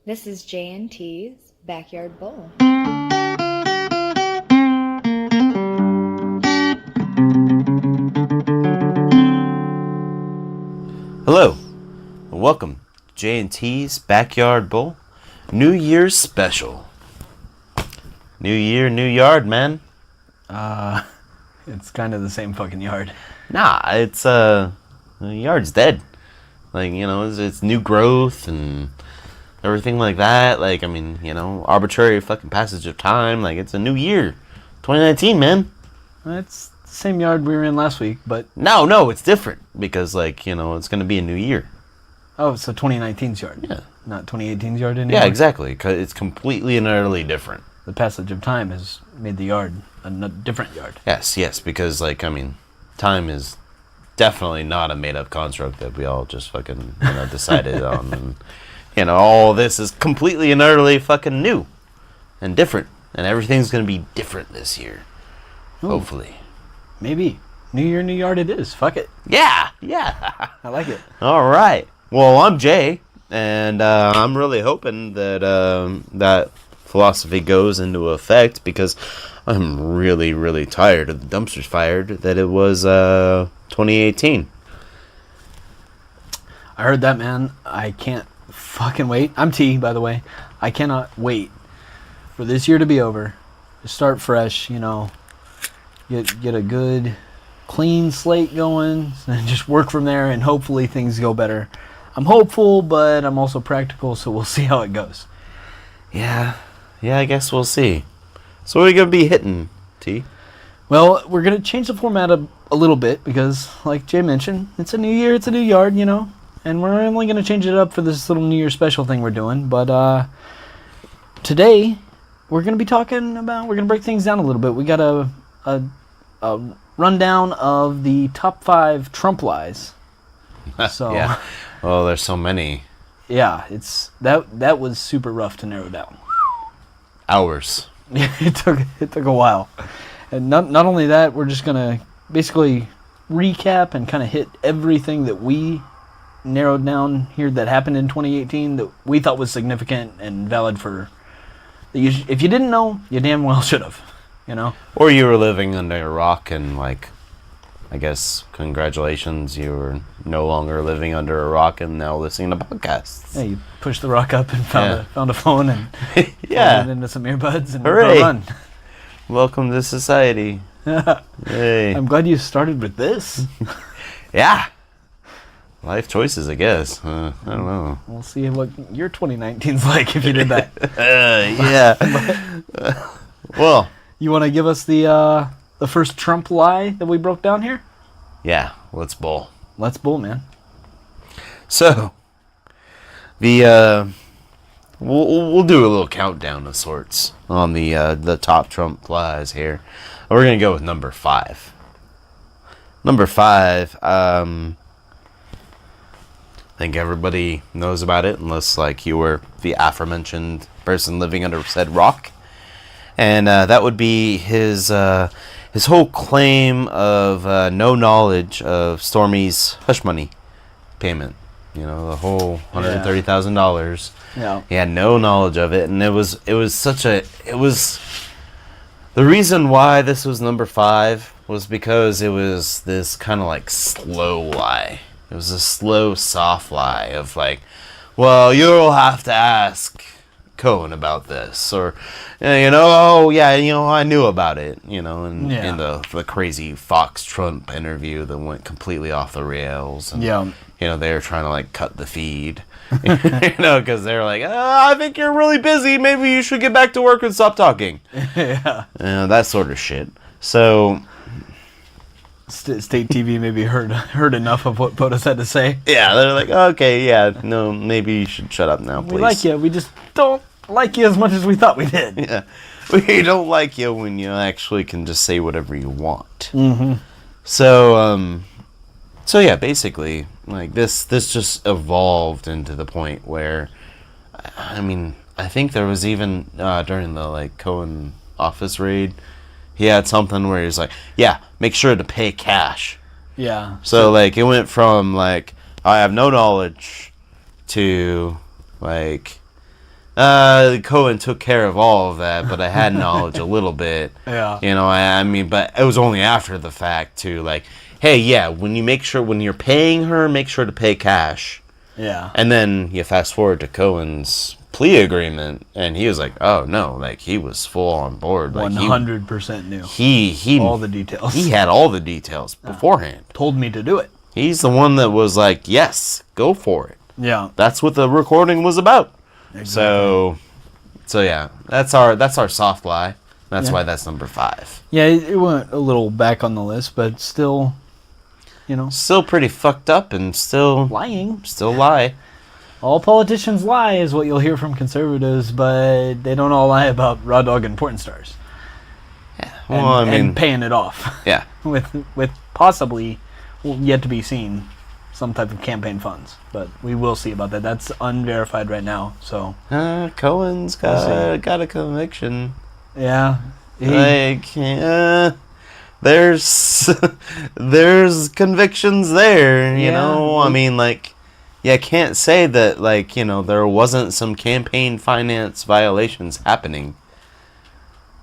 This is J&T's Backyard Bowl. Hello, and welcome to J&T's Backyard Bowl New Year's Special. New year, new yard, man. It's kind of the same fucking yard. Nah, it's the yard's dead. Like, you know, it's new growth and everything like that. Like, I mean, you know, arbitrary fucking passage of time. Like, it's a new year, 2019, man. It's the same yard we were in last week, but... No, it's different because, like, you know, it's gonna be a new year. Oh, so 2019's yard. Yeah. Not 2018's yard anymore? Yeah, exactly. 'Cause it's completely and utterly different. The passage of time has made the yard a different yard. Yes, because, like, I mean, time is definitely not a made-up construct that we all just fucking, you know, decided on. And, you know, all this is completely and utterly fucking new and different. And everything's going to be different this year. Ooh. Hopefully. Maybe. New year, new yard it is. Fuck it. Yeah. I like it. All right. Well, I'm Jay, and I'm really hoping that that philosophy goes into effect because I'm really, really tired of the dumpsters fired that it was 2018. I heard that, man. I can't fucking wait. I'm T, by the way. I cannot wait for this year to be over. Start fresh, you know. Get a good, clean slate going, and just work from there, and hopefully things go better. I'm hopeful, but I'm also practical, so we'll see how it goes. Yeah, I guess we'll see. So what are you going to be hitting, T? Well, we're going to change the format a little bit because, like Jay mentioned, it's a new year, it's a new yard, you know, and we're only going to change it up for this little New Year special thing we're doing. But today, we're going to be talking about, we're going to break things down a little bit. We got a rundown of the top 5 Trump lies. So, yeah. Well, there's so many. Yeah, it's that was super rough to narrow down. Hours. Yeah, it took a while. And not only that, we're just gonna basically recap and kind of hit everything that we narrowed down here that happened in 2018 that we thought was significant and valid for. If you didn't know, you damn well should have. You know. Or you were living under a rock and, like, I guess, congratulations, you were no longer living under a rock and now listening to podcasts. Yeah, you pushed the rock up and found a phone and yeah, plugged it into some earbuds and hooray! Run. Welcome to society. Hey. I'm glad you started with this. Yeah. Life choices, I guess. I don't know. We'll see what your 2019's like if you did that. Yeah. Well. You want to give us the first Trump lie that we broke down here? Yeah, let's bowl. Let's bowl, man. So, we'll do a little countdown of sorts on the top Trump lies here. We're gonna go with number 5. Number 5. I think everybody knows about it, unless, like, you were the aforementioned person living under said rock, and that would be his whole claim of no knowledge of Stormy's hush money payment. You know, the whole $130,000. Yeah. He had no knowledge of it, and it was the reason why this was number 5 was because it was this kind of like slow lie. It was a slow, soft lie of like, well, you'll have to ask Cohen about this, or you know, oh yeah, you know, I knew about it, you know, and in the crazy Fox Trump interview that went completely off the rails, and you know, they were trying to like cut the feed, you know, because they're like, I think you're really busy, maybe you should get back to work and stop talking. Yeah, that sort of shit. So state TV maybe heard enough of what POTUS had to say. Yeah, they're like, okay, yeah, no, maybe you should shut up now, please. We like you, we just don't like you as much as we thought we did. Yeah, we don't like you when you actually can just say whatever you want. Mm-hmm. So yeah, basically, like this just evolved into the point where, I mean, I think there was even during the like Cohen office raid, he had something where he was like, yeah, make sure to pay cash. Yeah. So like it went from like I have no knowledge to like Cohen took care of all of that, but I had knowledge a little bit. Yeah. You know, I mean, but it was only after the fact too. Like, hey, yeah, when you're paying her, make sure to pay cash. Yeah. And then you fast forward to Cohen's plea agreement, and he was like, "Oh no!" Like he was full on board. Like 100% knew. He all the details. He had all the details beforehand. Told me to do it. He's the one that was like, "Yes, go for it." Yeah. That's what the recording was about. Exactly. So yeah, that's our soft lie. That's why that's number 5. Yeah, it went a little back on the list, but still, Still pretty fucked up and still lying. Still lie. All politicians lie is what you'll hear from conservatives, but they don't all lie about raw dog and porn stars. Yeah. Well, and paying it off. Yeah. with possibly yet to be seen some type of campaign funds, but we will see about that. That's unverified right now. So Cohen's got a conviction. Yeah. There's convictions there, you know. I mean, like, I can't say that, like, there wasn't some campaign finance violations happening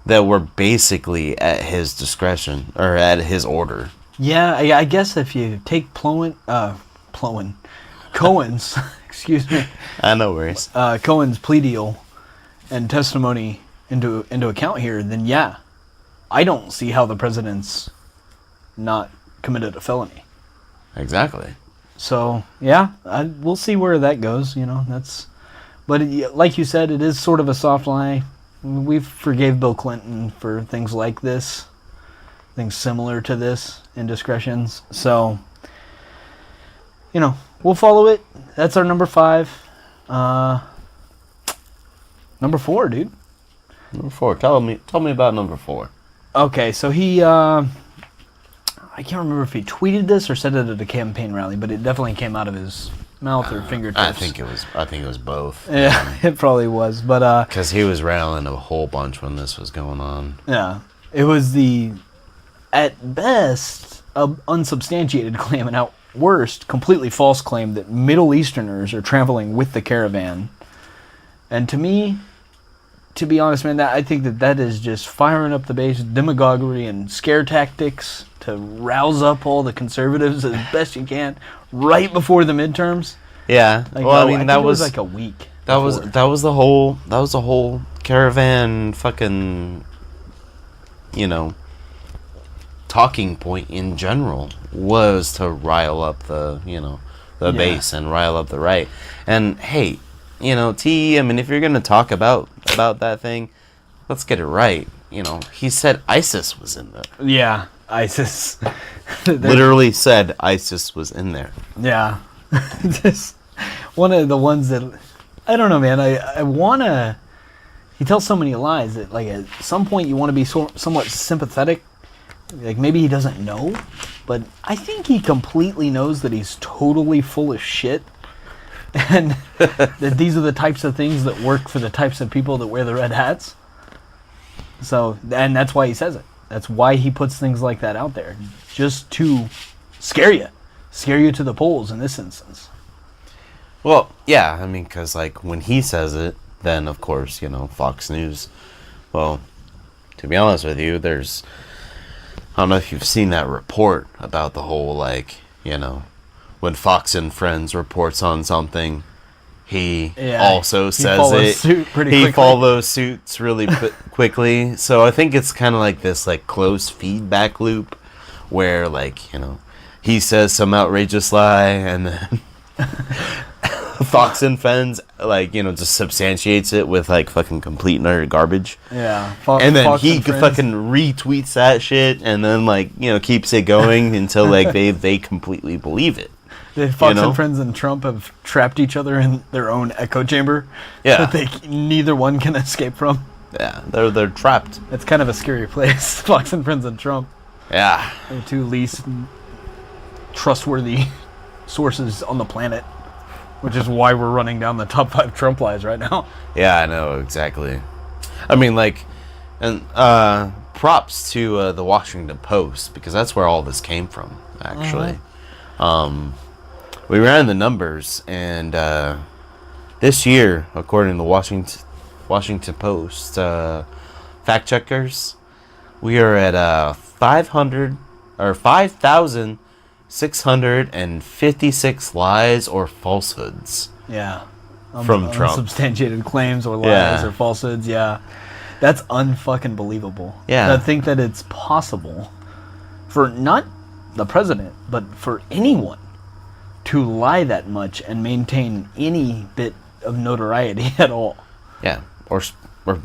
that were basically at his discretion or at his order. Yeah, I guess if you take Cohen's, excuse me. No worries. Cohen's plea deal and testimony into account here, then yeah, I don't see how the president's not committed a felony. Exactly. So yeah, we'll see where that goes. But like you said, it is sort of a soft lie. We forgave Bill Clinton for things like this, things similar to this, indiscretions. So we'll follow it. That's our number 5. Number 4, dude. Number 4. Tell me about number 4. Okay, so he, I can't remember if he tweeted this or said it at a campaign rally, but it definitely came out of his mouth or fingertips. I think it was both. Yeah, it probably was, but because he was rallying a whole bunch when this was going on. Yeah, it was at best, unsubstantiated claim, and at worst, completely false claim that Middle Easterners are traveling with the caravan. And to me, to be honest, man, I think that is just firing up the base, demagoguery and scare tactics to rouse up all the conservatives as best you can right before the midterms. Yeah, Like, well, I mean, that was like a week. That was the whole caravan fucking, talking point in general was to rile up the base and rile up the right. And hey, T, I mean, if you're gonna talk about that thing, let's get it right. He said ISIS was in there. Yeah, ISIS. Literally said ISIS was in there. Yeah. Just one of the ones that, I don't know, man. I want to, he tells so many lies that, like, at some point you want to be somewhat sympathetic. Like, maybe he doesn't know, but I think he completely knows that he's totally full of shit. And that these are the types of things that work for the types of people that wear the red hats. So, and that's why he says it. That's why he puts things like that out there. Just to scare you to the polls in this instance. Well, yeah, I mean, because, like, when he says it, then, of course, Fox News. Well, to be honest with you, I don't know if you've seen that report about the whole, like, when Fox and Friends reports on something, he also says it. He follows suits really quickly. So I think it's kind of like this, like, close feedback loop where, like, he says some outrageous lie and then Fox and Friends, like, just substantiates it with, like, fucking complete and utter garbage. Yeah. And then he fucking retweets that shit and then, like, keeps it going until, like, they completely believe it. Fox and Friends and Trump have trapped each other in their own echo chamber. Yeah. That neither one can escape from. Yeah, they're trapped. It's kind of a scary place. Fox and Friends and Trump. Yeah. The two least trustworthy sources on the planet. Which is why we're running down the top 5 Trump lies right now. Yeah, I know, exactly. I mean, like, and props to the Washington Post, because that's where all this came from, actually. We ran the numbers, and this year, according to the Washington Post fact checkers. We are at 5,656 lies or falsehoods. Yeah. From Trump. Unsubstantiated claims or lies Yeah. or falsehoods. Yeah. That's unfucking believable. Yeah. I think that it's possible for not the president, but for anyone to lie that much and maintain any bit of notoriety at all. Yeah, or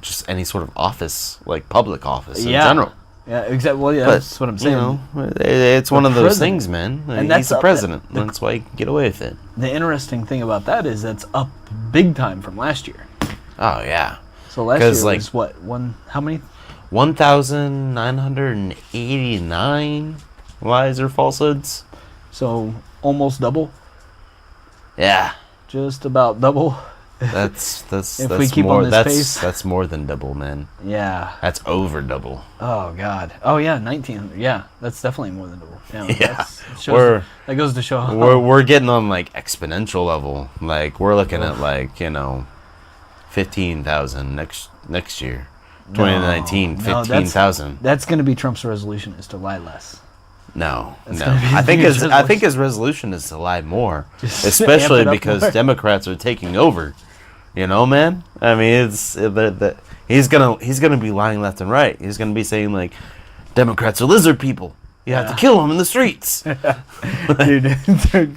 just any sort of office, like public office in Yeah. general. Yeah, exactly. Well, yeah, But, that's what I'm saying. You know, it's one of those president. things, man. And He's that's the up- president. That's why he can get away with it. The interesting thing about that is that's up big time from last year. Oh, yeah. So last year 'Cause, like, was what? How many? 1,989 lies or falsehoods. So almost double. Yeah. Just about double. That's If that's we keep more, on this that's, pace. That's more than double, man. Yeah. That's over double. Oh God. Oh yeah, 1,900. Yeah, that's definitely more than double. Yeah. Yeah. That goes to show. How, We're getting on like exponential level. Like we're looking at like 15,000 next year. 2019, No, 15,000. That's going to be Trump's resolution is to lie less. No. gonna be I think his his resolution is to lie more, Just especially amp it up because more. Democrats are taking over. You know, man. I mean, he's gonna be lying left and right. He's gonna be saying like, Democrats are lizard people. You have to kill them in the streets. Dude,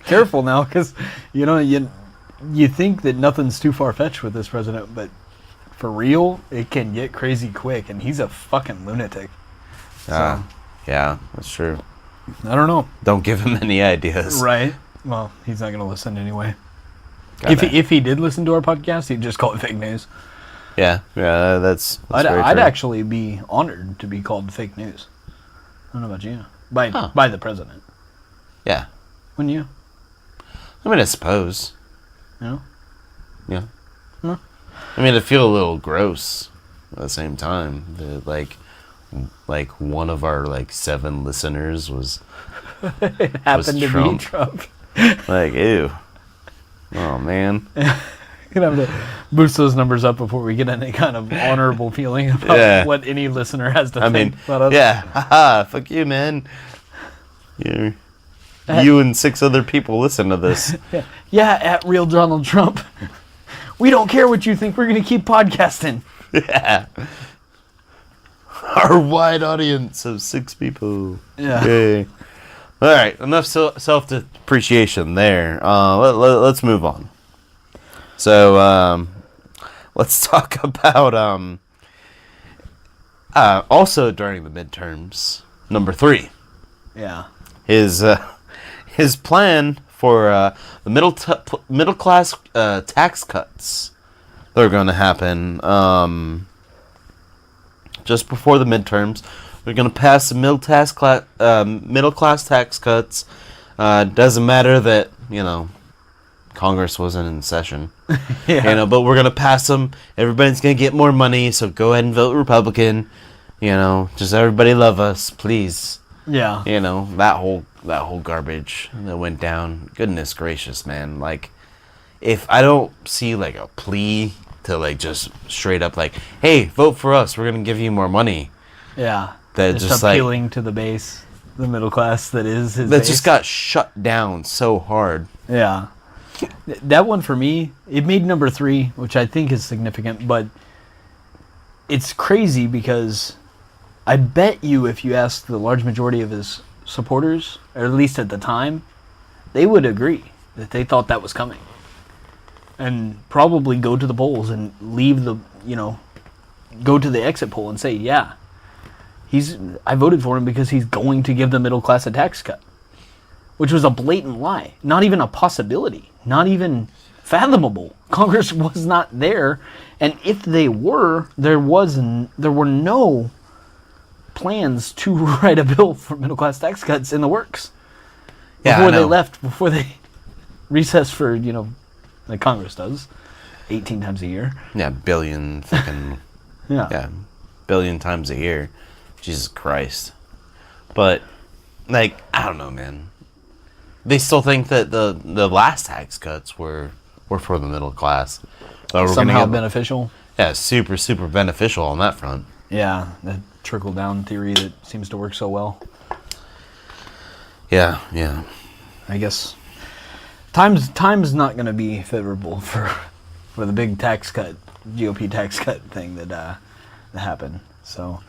careful now, because you think that nothing's too far fetched with this president, but for real, it can get crazy quick, and he's a fucking lunatic. So, Yeah, that's true. I don't know. Don't give him any ideas. Right? Well, he's not going to listen anyway. Gotta- If he did listen to our podcast, he'd just call it fake news. yeah, that's very I'd true. actually be honored to be called fake news. I don't know about you. By the president. Yeah. Wouldn't you? I mean, I suppose. You know? Yeah. No. I mean, I feel a little gross at the same time. That, like one of our 7 listeners was It happened to Trump. be Trump. like, ew. Oh man. Gonna have to boost those numbers up before we get any kind of honorable feeling about what any listener has to I think mean, about us. yeah. Haha, fuck you, man. You and 6 other people listen to this. Yeah, at real Donald Trump. We don't care what you think. We're gonna keep podcasting. Yeah. Our wide audience of 6 people. Yeah. Yay. All right, enough self-depreciation there. Let's move on. So, let's talk about also during the midterms, number 3. Yeah. His plan for the middle class tax cuts that are going to happen just before the midterms. We're going to pass the middle class tax cuts. Doesn't matter that Congress wasn't in session. Yeah. But we're going to pass them. Everybody's going to get more money, so go ahead and vote Republican. Just everybody love us, please. Yeah. That whole garbage that went down. Goodness gracious, man. Like, if I don't see like a plea to just straight up hey, vote for us, we're gonna give you more money. Yeah. That just appealing to the base, the middle class that is his that base. just got shut down so hard. Yeah. That one for me, it made number 3, which I think is significant, but it's crazy because I bet you if you asked the large majority of his supporters, or at least at the time, they would agree that they thought that was coming. And probably go to the polls and leave go to the exit poll and say, yeah, I voted for him because he's going to give the middle class a tax cut. Which was a blatant lie. Not even a possibility. Not even fathomable. Congress was not there. And if they were, there were no plans to write a bill for middle class tax cuts in the works. Before they recessed for, like Congress does, 18 times a year. Yeah, billion fucking Yeah. billion times a year. Jesus Christ. But I don't know, man. They still think that the last tax cuts were for the middle class. So Somehow beneficial. Yeah, super, super beneficial on that front. Yeah, the trickle-down theory that seems to work so well. Yeah, yeah. I guess time's not going to be favorable for the big tax cut, GOP tax cut thing that happened. So,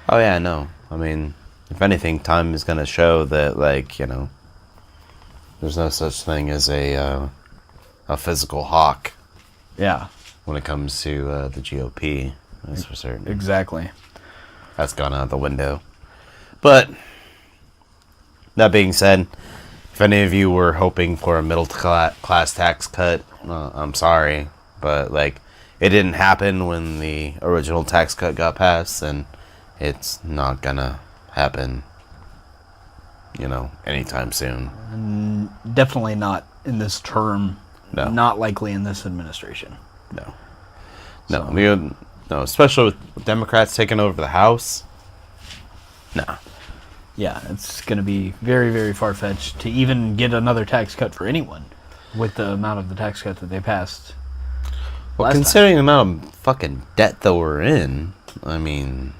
Oh yeah, no. I mean, if anything, time is gonna show that, like, you know, there's no such thing as a physical hawk yeah, when it comes to the GOP. That's for certain. exactly. That's gone out the window. But that being said, if any of you were hoping for a middle class tax cut, I'm sorry, but like it didn't happen when the original tax cut got passed, and it's not gonna happen, you know, anytime soon. Definitely not in this term. No. Not likely in this administration. No, So- no, especially with Democrats taking over the House. No. Yeah, it's going to be very, very far-fetched to even get another tax cut for anyone with the amount of the tax cut that they passed. Well, last time. considering the amount of fucking debt that we're in, I mean,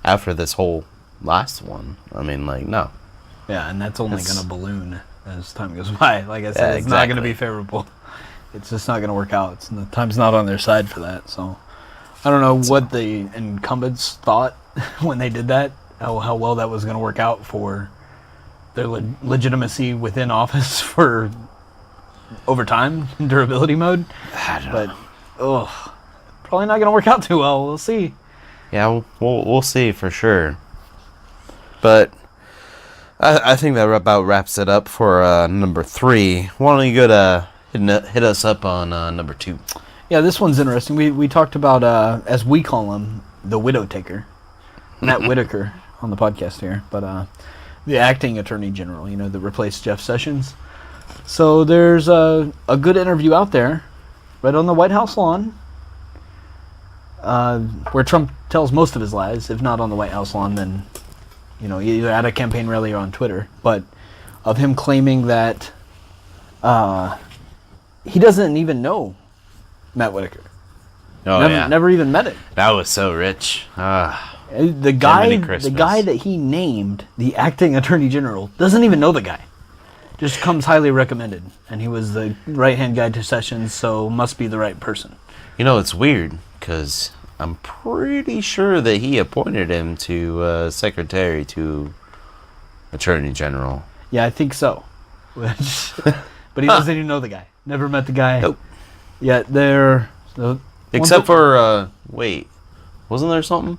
after this whole last one, I mean, like, no. Yeah, and that's only It's- going to balloon as time goes by. Like I said, Yeah, it's not going to exactly. be favorable. It's just not going to work out. The time's not on their side for that. So I don't know what the incumbents thought when they did that, how well that was going to work out for their legitimacy within office for over time, durability mode. I don't But, know. probably not going to work out too well. We'll see. Yeah, we'll see for sure. But I think that about wraps it up for number 3. Why don't you go to hit us up on number 2? Yeah, this one's interesting. We talked about, as we call him, the widow taker, Matt Whitaker, on the podcast here, but the acting attorney general, that replaced Jeff Sessions. So there's a good interview out there, right on the White House lawn, where Trump tells most of his lies. If not on the White House lawn, then either at a campaign rally or on Twitter. But of him claiming that he doesn't even know Matt Whitaker. Oh never, yeah, never even met him. that was so rich. The guy that he named the acting attorney general doesn't even know the guy. Just comes highly recommended, and he was the right-hand guy to Sessions, so must be the right person. You know, it's weird because I'm pretty sure that he appointed him to secretary to Attorney General. Yeah, I think so. But he doesn't even know the guy. Never met the guy. Nope. Yeah, they're... Except for wait, wasn't there something?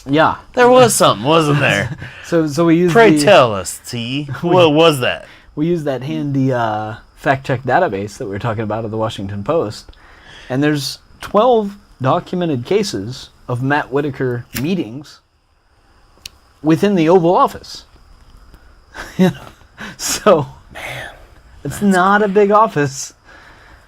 Yeah. There was something, wasn't there? So we use Pray tell us, T. What was that? We use that handy fact-check database that we were talking about at the Washington Post, and there's 12 documented cases of Matt Whitaker meetings within the Oval Office. So, man, it's not a big office.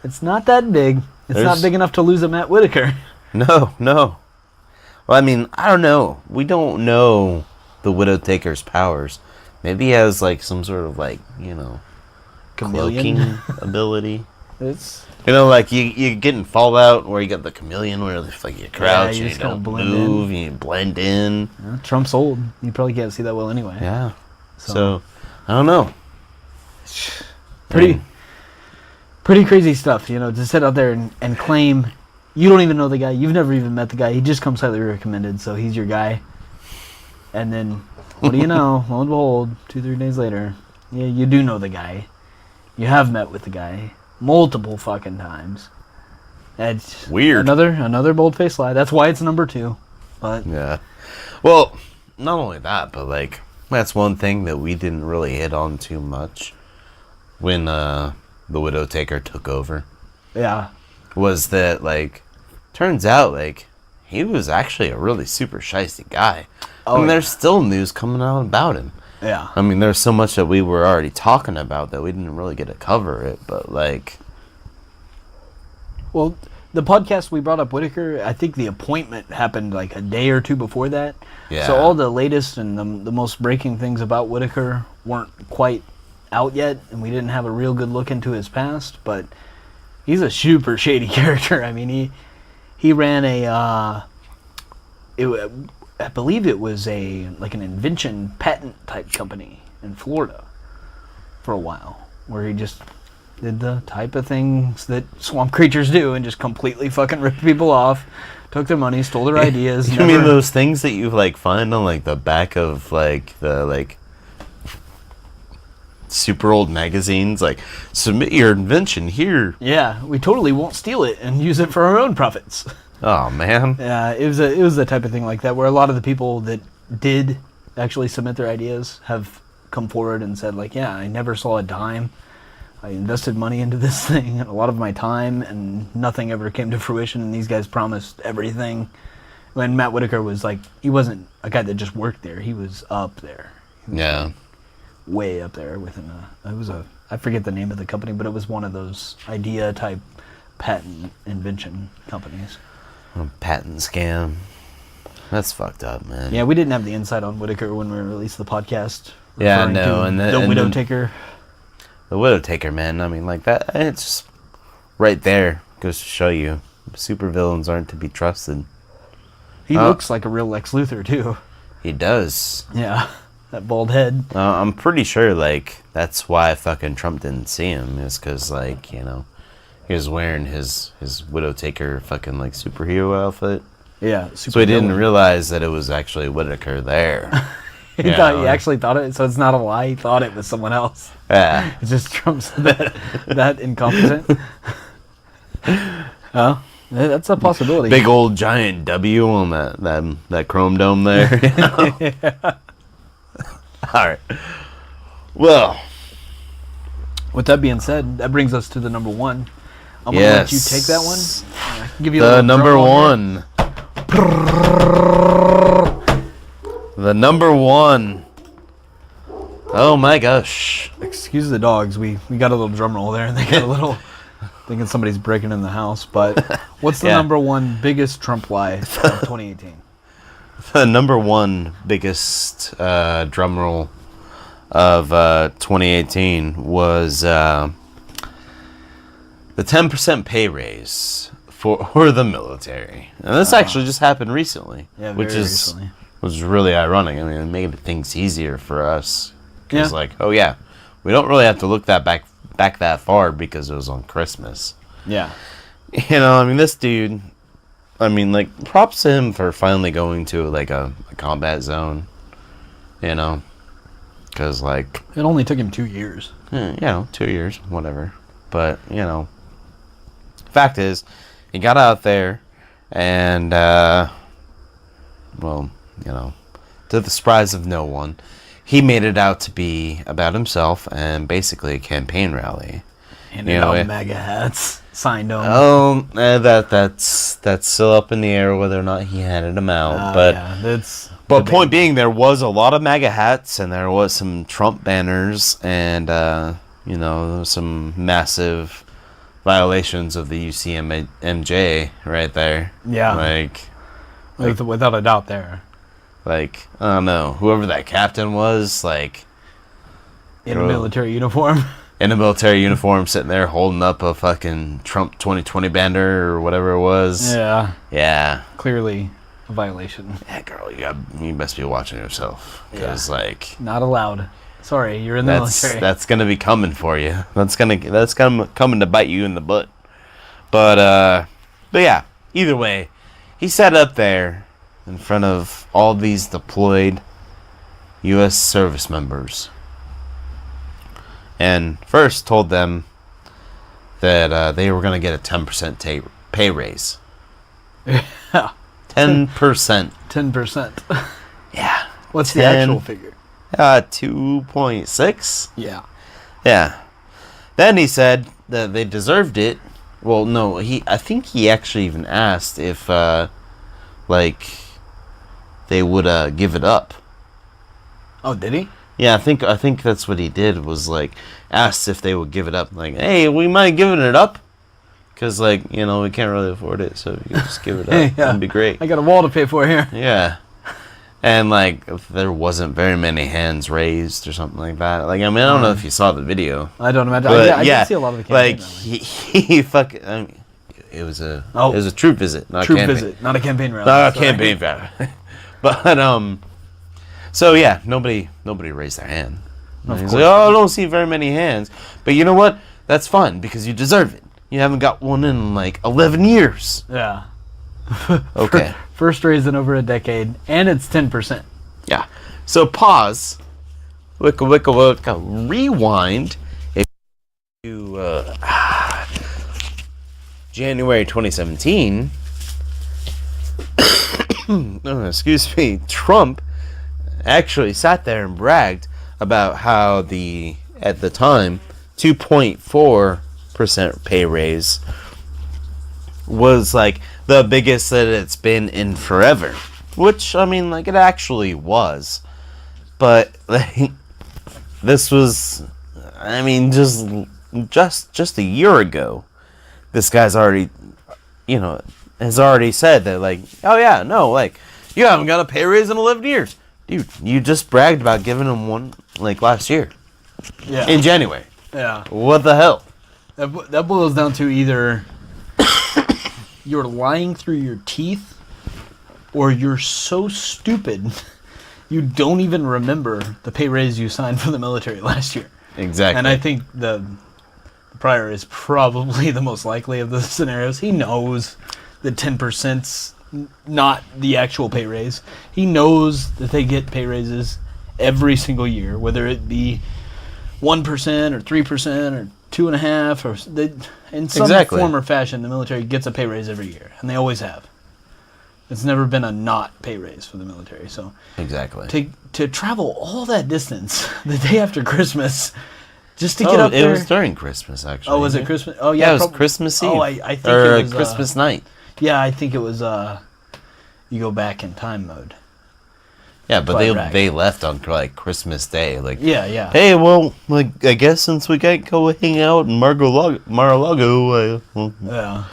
It's not that big. It's not big enough to lose a Matt Whitaker. No. Well, I mean, I don't know. We don't know the Widow Taker's powers. Maybe he has, like, some sort of, like, Chameleon. cloaking ability. It's Like, you get in Fallout where you got the chameleon where, like, you crouch you and just you kinda don't blend move and you blend in. Trump's old. You probably can't see that well anyway. Yeah. So- So I don't know. Pretty crazy stuff, to sit out there and claim you don't even know the guy, you've never even met the guy, he just comes highly recommended, so he's your guy. And then, what do you know? Lo and behold, 2-3 days later, yeah, you do know the guy. You have met with the guy multiple fucking times. That's Weird. Another bold-faced lie. That's why it's number 2. But Yeah. Well, not only that, but, like, that's one thing that we didn't really hit on too much when the Widow Taker took over. yeah, Was that, like, turns out, like, he was actually a really super shiesty guy. Oh, yeah. There's still news coming out about him. yeah. I mean, there's so much that we were already talking about that we didn't really get to cover it, but, like... Well, the podcast we brought up Whitaker, I think the appointment happened like a day or two before that. Yeah. So all the latest and the most breaking things about Whitaker weren't quite out yet, and we didn't have a real good look into his past, but he's a super shady character. I mean, he He ran I believe it was an invention patent type company in Florida for a while, where he just did the type of things that swamp creatures do and just completely fucking ripped people off, took their money, stole their ideas. You mean those things that you like find on like the back of like the like super old magazines, like submit your invention here? Yeah, we totally won't steal it and use it for our own profits. Oh man. Yeah, it was the type of thing like that where a lot of the people that did actually submit their ideas have come forward and said like, yeah, I never saw a dime. I invested money into this thing and a lot of my time, and nothing ever came to fruition, and these guys promised everything. When Matt Whitaker was like, he wasn't a guy that just worked there, he was up there. Yeah. Way up there within I forget the name of the company, but it was one of those idea type patent invention companies. A patent scam. That's fucked up, man. Yeah, we didn't have the insight on Whitaker when we released the podcast. Yeah, no, and the Widow Taker. The Widow Taker, man. I mean, like that. It's just right there goes to show you, supervillains aren't to be trusted. He looks like a real Lex Luthor too. He does. Yeah, that bald head. I'm pretty sure, like, that's why fucking Trump didn't see him, is because, like, you know, he was wearing his Widow Taker fucking, like, superhero outfit. Yeah, so he didn't realize that it was actually Whitaker there. He actually thought it, so it's not a lie. He thought it was someone else. Yeah. It's just Trump's that incompetent. Oh, that's a possibility. Big old giant W on that chrome dome there. You know? Yeah. All right. Well, with that being said, that brings us to the number one. I'm gonna let you take that one. Give you the number one. The number one. Oh my gosh. Excuse the dogs. We got a little drum roll there, and they got a little thinking somebody's breaking in the house. But what's the number one biggest Trump lie of 2018? The number one biggest drum roll of 2018 was the 10% pay raise for the military. And this actually just happened recently. Yeah, which recently. Was really ironic. I mean, it made things easier for us. Because, Yeah. like, oh yeah, we don't really have to look back that far because it was on Christmas. Yeah. You know, I mean, this dude, I mean, like, props to him for finally going to, like, a combat zone. You know? Because, like... It only took him 2 years. You know, 2 years, whatever. But, you know, fact is, he got out there and, well, you know, to the surprise of no one, he made it out to be about himself and basically a campaign rally. Handed out MAGA hats, signed them. Oh, that's still up in the air whether or not he handed them out. But point being, there was a lot of MAGA hats and there was some Trump banners and you know, some massive violations of the UCMJ right there. Yeah, like without a doubt there. Like, I don't know, whoever that captain was, like... In a military uniform. In a military uniform, sitting there holding up a fucking Trump 2020 banner or whatever it was. Yeah. Yeah. Clearly a violation. Yeah, girl, you best be watching yourself. Because, like... Not allowed. Sorry, you're in the military. That's gonna be coming for you. That's coming to bite you in the butt. But yeah, either way, he sat up there in front of all these deployed U.S. service members. And first told them that they were going to get a 10% pay raise. Yeah. 10%. 10%. Yeah. What's the actual figure? 2.6? Yeah. Yeah. Then he said that they deserved it. Well, no, I think he actually even asked if, like... they would give it up. Oh, did he? Yeah, I think that's what he did, was like asked if they would give it up. Like, hey, we mind giving it up? Because, like, you know, we can't really afford it, so if you could just give it up, Yeah. that'd be great. I got a wall to pay for here. Yeah. And, like, there wasn't very many hands raised or something like that. Like, I mean, I don't know if you saw the video. I don't imagine. But, I did see a lot of the campaign. Like, he fucking... I mean, it was a troop visit, not a Troop campaign. visit, not a campaign rally. Not a Sorry. campaign rally. But so yeah, nobody raised their hand. Of He's course. like, oh, I don't see very many hands. But you know what? That's fine because you deserve it. You haven't got one in like 11 years. Yeah. Okay. First raise in over a decade, and it's 10%. Yeah. So pause. Wicka wicka wicka. Rewind. If you January 2017. Oh, excuse me. Trump actually sat there and bragged about how at the time 2.4% pay raise was like the biggest that it's been in forever, which I mean, like, it actually was, but like this was, I mean, just a year ago, this guy's already, has already said that, like, oh yeah, no, like, you haven't got a pay raise in 11 years. Dude, you just bragged about giving him one, like, last year. Yeah. In January. Yeah. What the hell? That boils down to either you're lying through your teeth or you're so stupid you don't even remember the pay raise you signed for the military last year. Exactly. And I think the prior is probably the most likely of the scenarios. He knows that 10%'s not the actual pay raise. He knows that they get pay raises every single year, whether it be 1% or 3% or 2.5%, or in some Exactly. form or fashion, the military gets a pay raise every year, and they always have. It's never been a not pay raise for the military. So Exactly. to travel all that distance the day after Christmas just to get up it there. was during Christmas, actually. Oh, was it Christmas? Oh, yeah. Yeah, it was Christmas Eve. Oh, I think or it was Christmas night. Yeah, I think it was. You go back in time mode. Yeah, but Iraq. they left on like Christmas Day. Like, Yeah. hey, well, like, I guess since we can't go hang out in Mar-a-Lago, well, Yeah.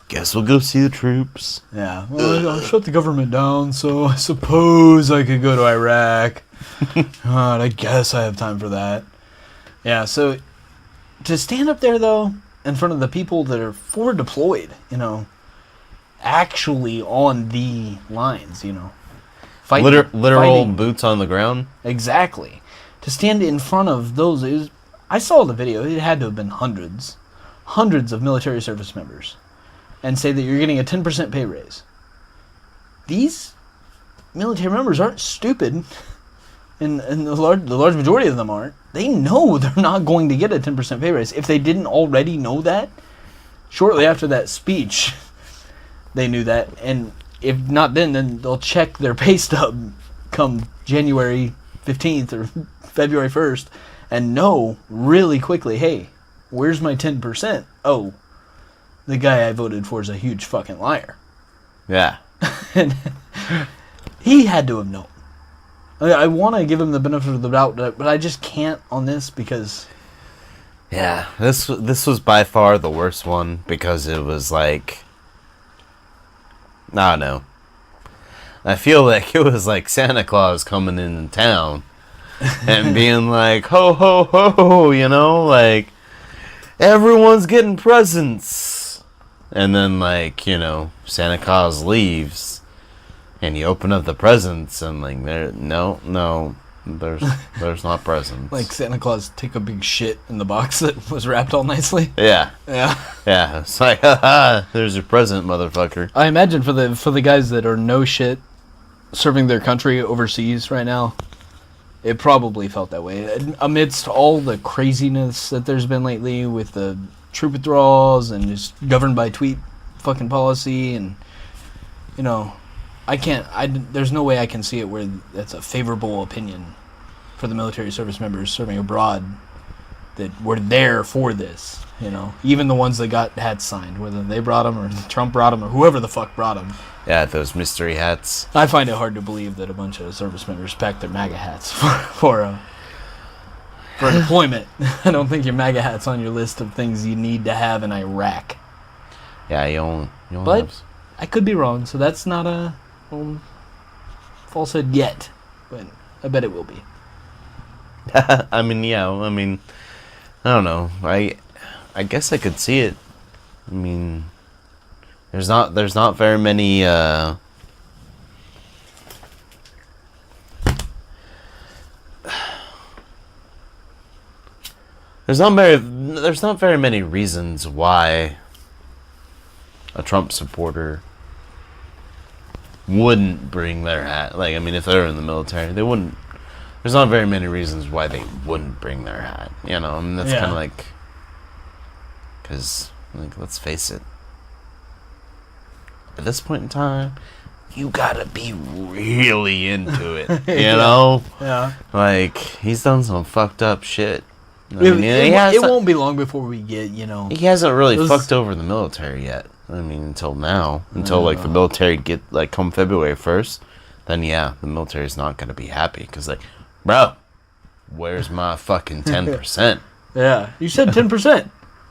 guess we'll go see the troops. Yeah. Well, I shut the government down, so I suppose I could go to Iraq. God, I guess I have time for that. Yeah. So to stand up there though, in front of the people that are forward deployed, actually on the lines, fighting, Literal fighting. boots on the ground. Exactly. To stand in front of those I saw the video. It had to have been hundreds of military service members, and say that you're getting a 10% pay raise. These military members aren't stupid, and the large majority of them aren't. They know they're not going to get a 10% pay raise. If they didn't already know that, shortly after that speech, they knew that, and if not then they'll check their pay stub come January 15th or February 1st and know really quickly, hey, where's my 10%? Oh, the guy I voted for is a huge fucking liar. Yeah. And he had to have known. I want to give him the benefit of the doubt, but I just can't on this because... Yeah, this was by far the worst one because it was like, I don't know. I feel like it was like Santa Claus coming into town and being like, ho, ho, ho, like, everyone's getting presents. And then, like, Santa Claus leaves and you open up the presents and, like, there's not presents. Like Santa Claus take a big shit in the box that was wrapped all nicely. Yeah. Yeah. Yeah. It's like, haha, there's your present, motherfucker. I imagine for the guys that are no shit serving their country overseas right now, it probably felt that way. Amidst all the craziness that there's been lately with the troop withdrawals and just governed by tweet fucking policy, and there's no way I can see it where that's a favorable opinion for the military service members serving abroad that were there for this. Even the ones that got hats signed, whether they brought them or Trump brought them or whoever the fuck brought them. Yeah, those mystery hats. I find it hard to believe that a bunch of service members packed their MAGA hats for deployment. I don't think your MAGA hat's on your list of things you need to have in Iraq. Yeah, you only But have... I could be wrong, so that's not a falsehood yet. But I bet it will be. I mean, I don't know. I guess I could see it. I mean, There's not very many. There's not very many reasons why a Trump supporter wouldn't bring their hat. Like, I mean, if they're in the military, they wouldn't. There's not very many reasons why they wouldn't bring their hat. You know, I mean, that's kind of like, because, like, let's face it. At this point in time, you gotta be really into it. You know? Yeah. Like, he's done some fucked up shit. I It, mean, it won't be long before we get, you know. He hasn't really fucked over the military yet. I mean, until now. Until, like, the military get, like, come February 1st. Then, yeah, the military's not gonna be happy. Because, like, bro, where's my fucking 10%? Yeah. You said 10%.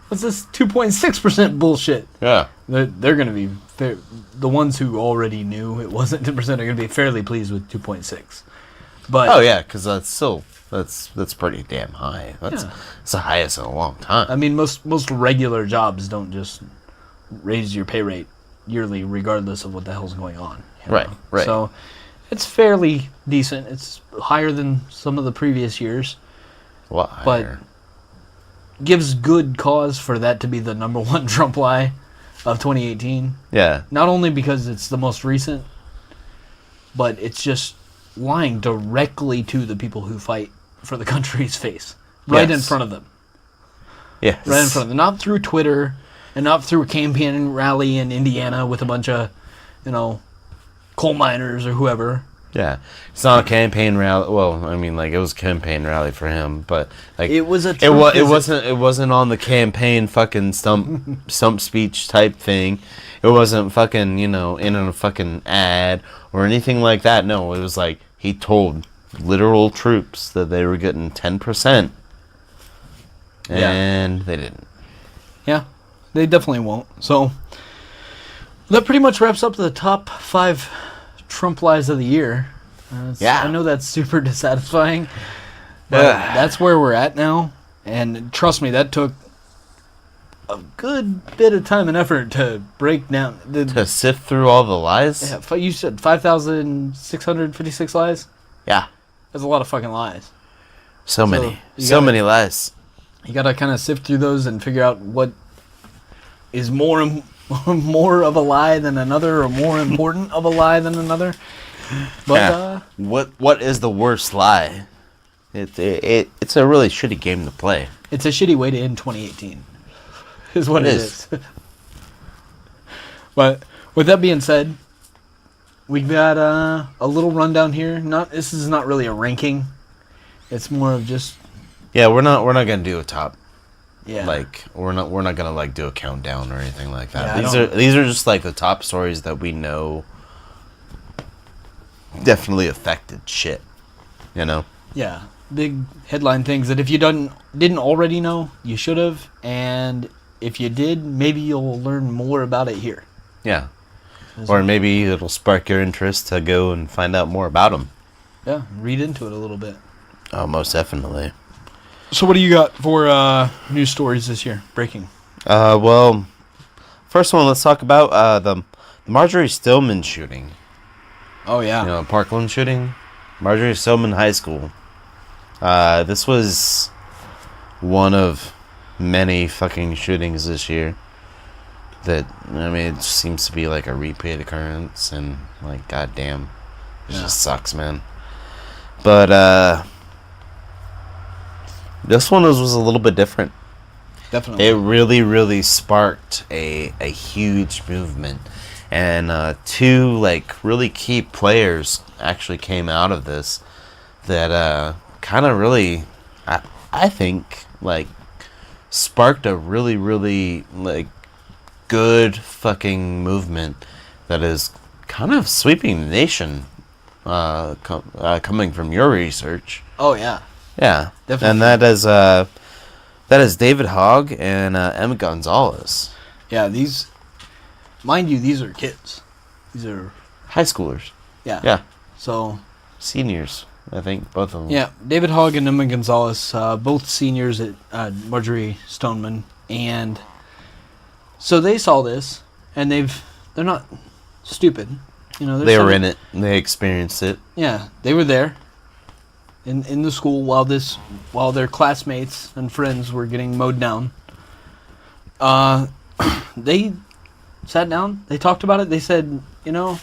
What's this 2.6% bullshit? Yeah. They're going to be the ones who already knew it wasn't 10% are going to be fairly pleased with 2.6. But oh yeah, because that's still that's pretty damn high. It's the highest in a long time. I mean, most regular jobs don't just raise your pay rate yearly, regardless of what the hell's going on. You know? Right. So it's fairly decent. It's higher than some of the previous years. A lot higher. But gives good cause for that to be the number one Trump lie of 2018. Yeah. Not only because it's the most recent, but it's just lying directly to the people who fight for the country's face. Right in front of them. Yes. Right in front of them. Not through Twitter and not through a campaign rally in Indiana with a bunch of, you know, coal miners or whoever. Yeah. It's not a campaign rally. Well, I mean, like, it was a campaign rally for him, but like it was a it wasn't on the campaign fucking stump speech type thing. It wasn't fucking, you know, in a fucking ad or anything like that. No, it was like he told literal troops that they were getting 10%. And they didn't. Yeah. They definitely won't. So that pretty much wraps up the top 5 Trump lies of the year. I know that's super dissatisfying, but that's where we're at now. And trust me, that took a good bit of time and effort to break down. To sift through all the lies? Yeah, you said 5,656 lies? Yeah. That's a lot of fucking lies. So many lies. You gotta kind of sift through those and figure out what is more of a lie than another, or more important of a lie than another. But what is the worst lie? It's a really shitty game to play. It's a shitty way to end 2018. Is what it is. But with that being said, we've got a little rundown here. This is not really a ranking. It's more of just we're not gonna do a top. Yeah. Like we're not gonna like do a countdown or anything like that. These are just like the top stories that we know definitely affected shit. You know? Yeah. Big headline things that if you didn't already know, you should have, and if you did, maybe you'll learn more about it here. Yeah. Or maybe it'll spark your interest to go and find out more about them. Yeah, read into it a little bit. Oh, most definitely. So what do you got for news stories this year? Breaking. Well, first one, let's talk about the Marjorie Stillman shooting. Oh, yeah. You know, Parkland shooting. Marjorie Stillman High School. This was one of many fucking shootings this year. That, I mean, it seems to be like a repeat occurrence, and like, goddamn, it just sucks, man. But this one was a little bit different. Definitely. It really, really sparked a huge movement, and 2 like really key players actually came out of this that kind of really, I think, like sparked a really, really like good fucking movement that is kind of sweeping the nation, coming from your research. Oh, yeah. Yeah. Definitely. And that is David Hogg and Emma Gonzalez. Yeah, these are kids. These are High schoolers. Yeah. Yeah. So Seniors, I think, both of them. yeah, David Hogg and Emma Gonzalez, both seniors at Marjorie Stoneman, and so they saw this, and they've they're not stupid. You know, They were in it. They experienced it. Yeah, they were there in the school while their classmates and friends were getting mowed down. They sat down. They talked about it. They said, you know,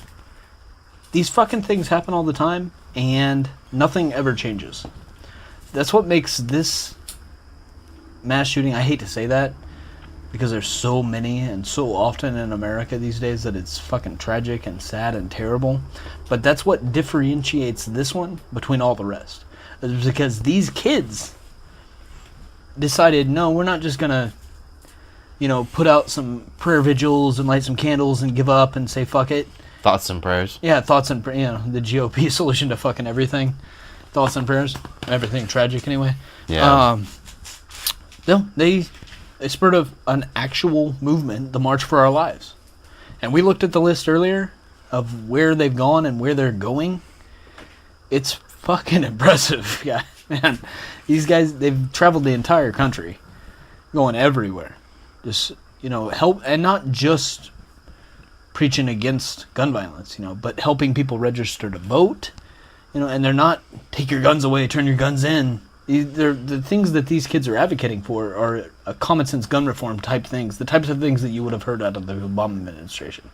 these fucking things happen all the time, and nothing ever changes. That's what makes this mass shooting, I hate to say that, because there's so many and so often in America these days that it's fucking tragic and sad and terrible. But that's what differentiates this one between all the rest. It's because these kids decided, no, we're not just gonna, you know, put out some prayer vigils and light some candles and give up and say fuck it. Thoughts and prayers. Yeah, thoughts and, you know, the GOP solution to fucking everything. Thoughts and prayers. Everything tragic anyway. Yeah. No, they spurred an actual movement, the March for Our Lives. And we looked at the list earlier of where they've gone and where they're going. It's fucking impressive, yeah, man. These guys, they've traveled the entire country, going everywhere. Just, you know, help, and not just preaching against gun violence, you know, but helping people register to vote, you know, and they're not take your guns away, turn your guns in. The things that these kids are advocating for are a common sense gun reform type things, the types of things that you would have heard out of the Obama administration,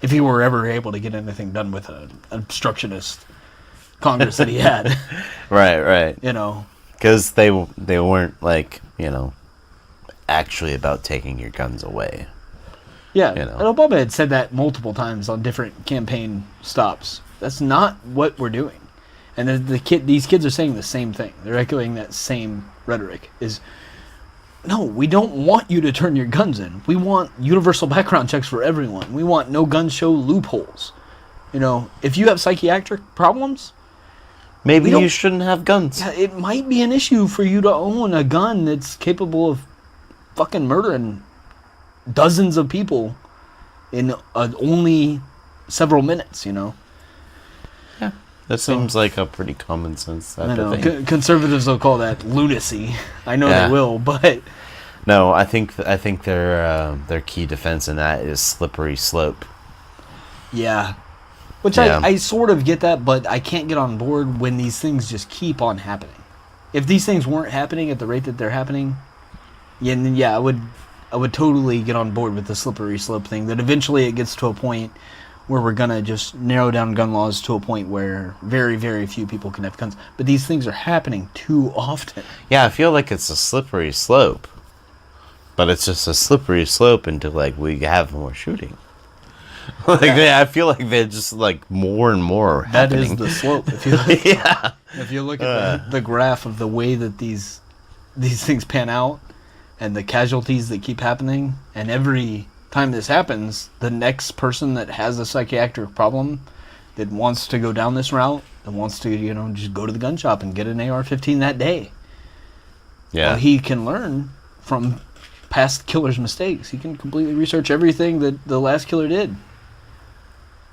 if he were ever able to get anything done with an obstructionist Congress that he had. Right. You know, because they weren't like, you know, actually about taking your guns away. Yeah, you know. And Obama had said that multiple times on different campaign stops. That's not what we're doing. And these kids are saying the same thing. They're echoing that same rhetoric. Is, no, we don't want you to turn your guns in. We want universal background checks for everyone. We want no gun show loopholes. You know, if you have psychiatric problems, maybe you shouldn't have guns. Yeah, it might be an issue for you to own a gun that's capable of fucking murdering dozens of people in only several minutes, you know? Yeah. That seems like a pretty common sense type of thing. Conservatives will call that lunacy. I know they will, but... No, I think their key defense in that is slippery slope. Yeah. Which I sort of get that, but I can't get on board when these things just keep on happening. If these things weren't happening at the rate that they're happening, I would totally get on board with the slippery slope thing, that eventually it gets to a point where we're going to just narrow down gun laws to a point where very, very few people can have guns. But these things are happening too often. Yeah, I feel like it's a slippery slope. But it's just a slippery slope into, like, we have more shooting. I feel like they're just, like, more and more happening. That is the slope. If you look at the graph of the way that these things pan out, and the casualties that keep happening, and every time this happens, the next person that has a psychiatric problem that wants to go down this route, that wants to, you know, just go to the gun shop and get an AR-15 that day. Yeah. Well, he can learn from past killers' mistakes. He can completely research everything that the last killer did,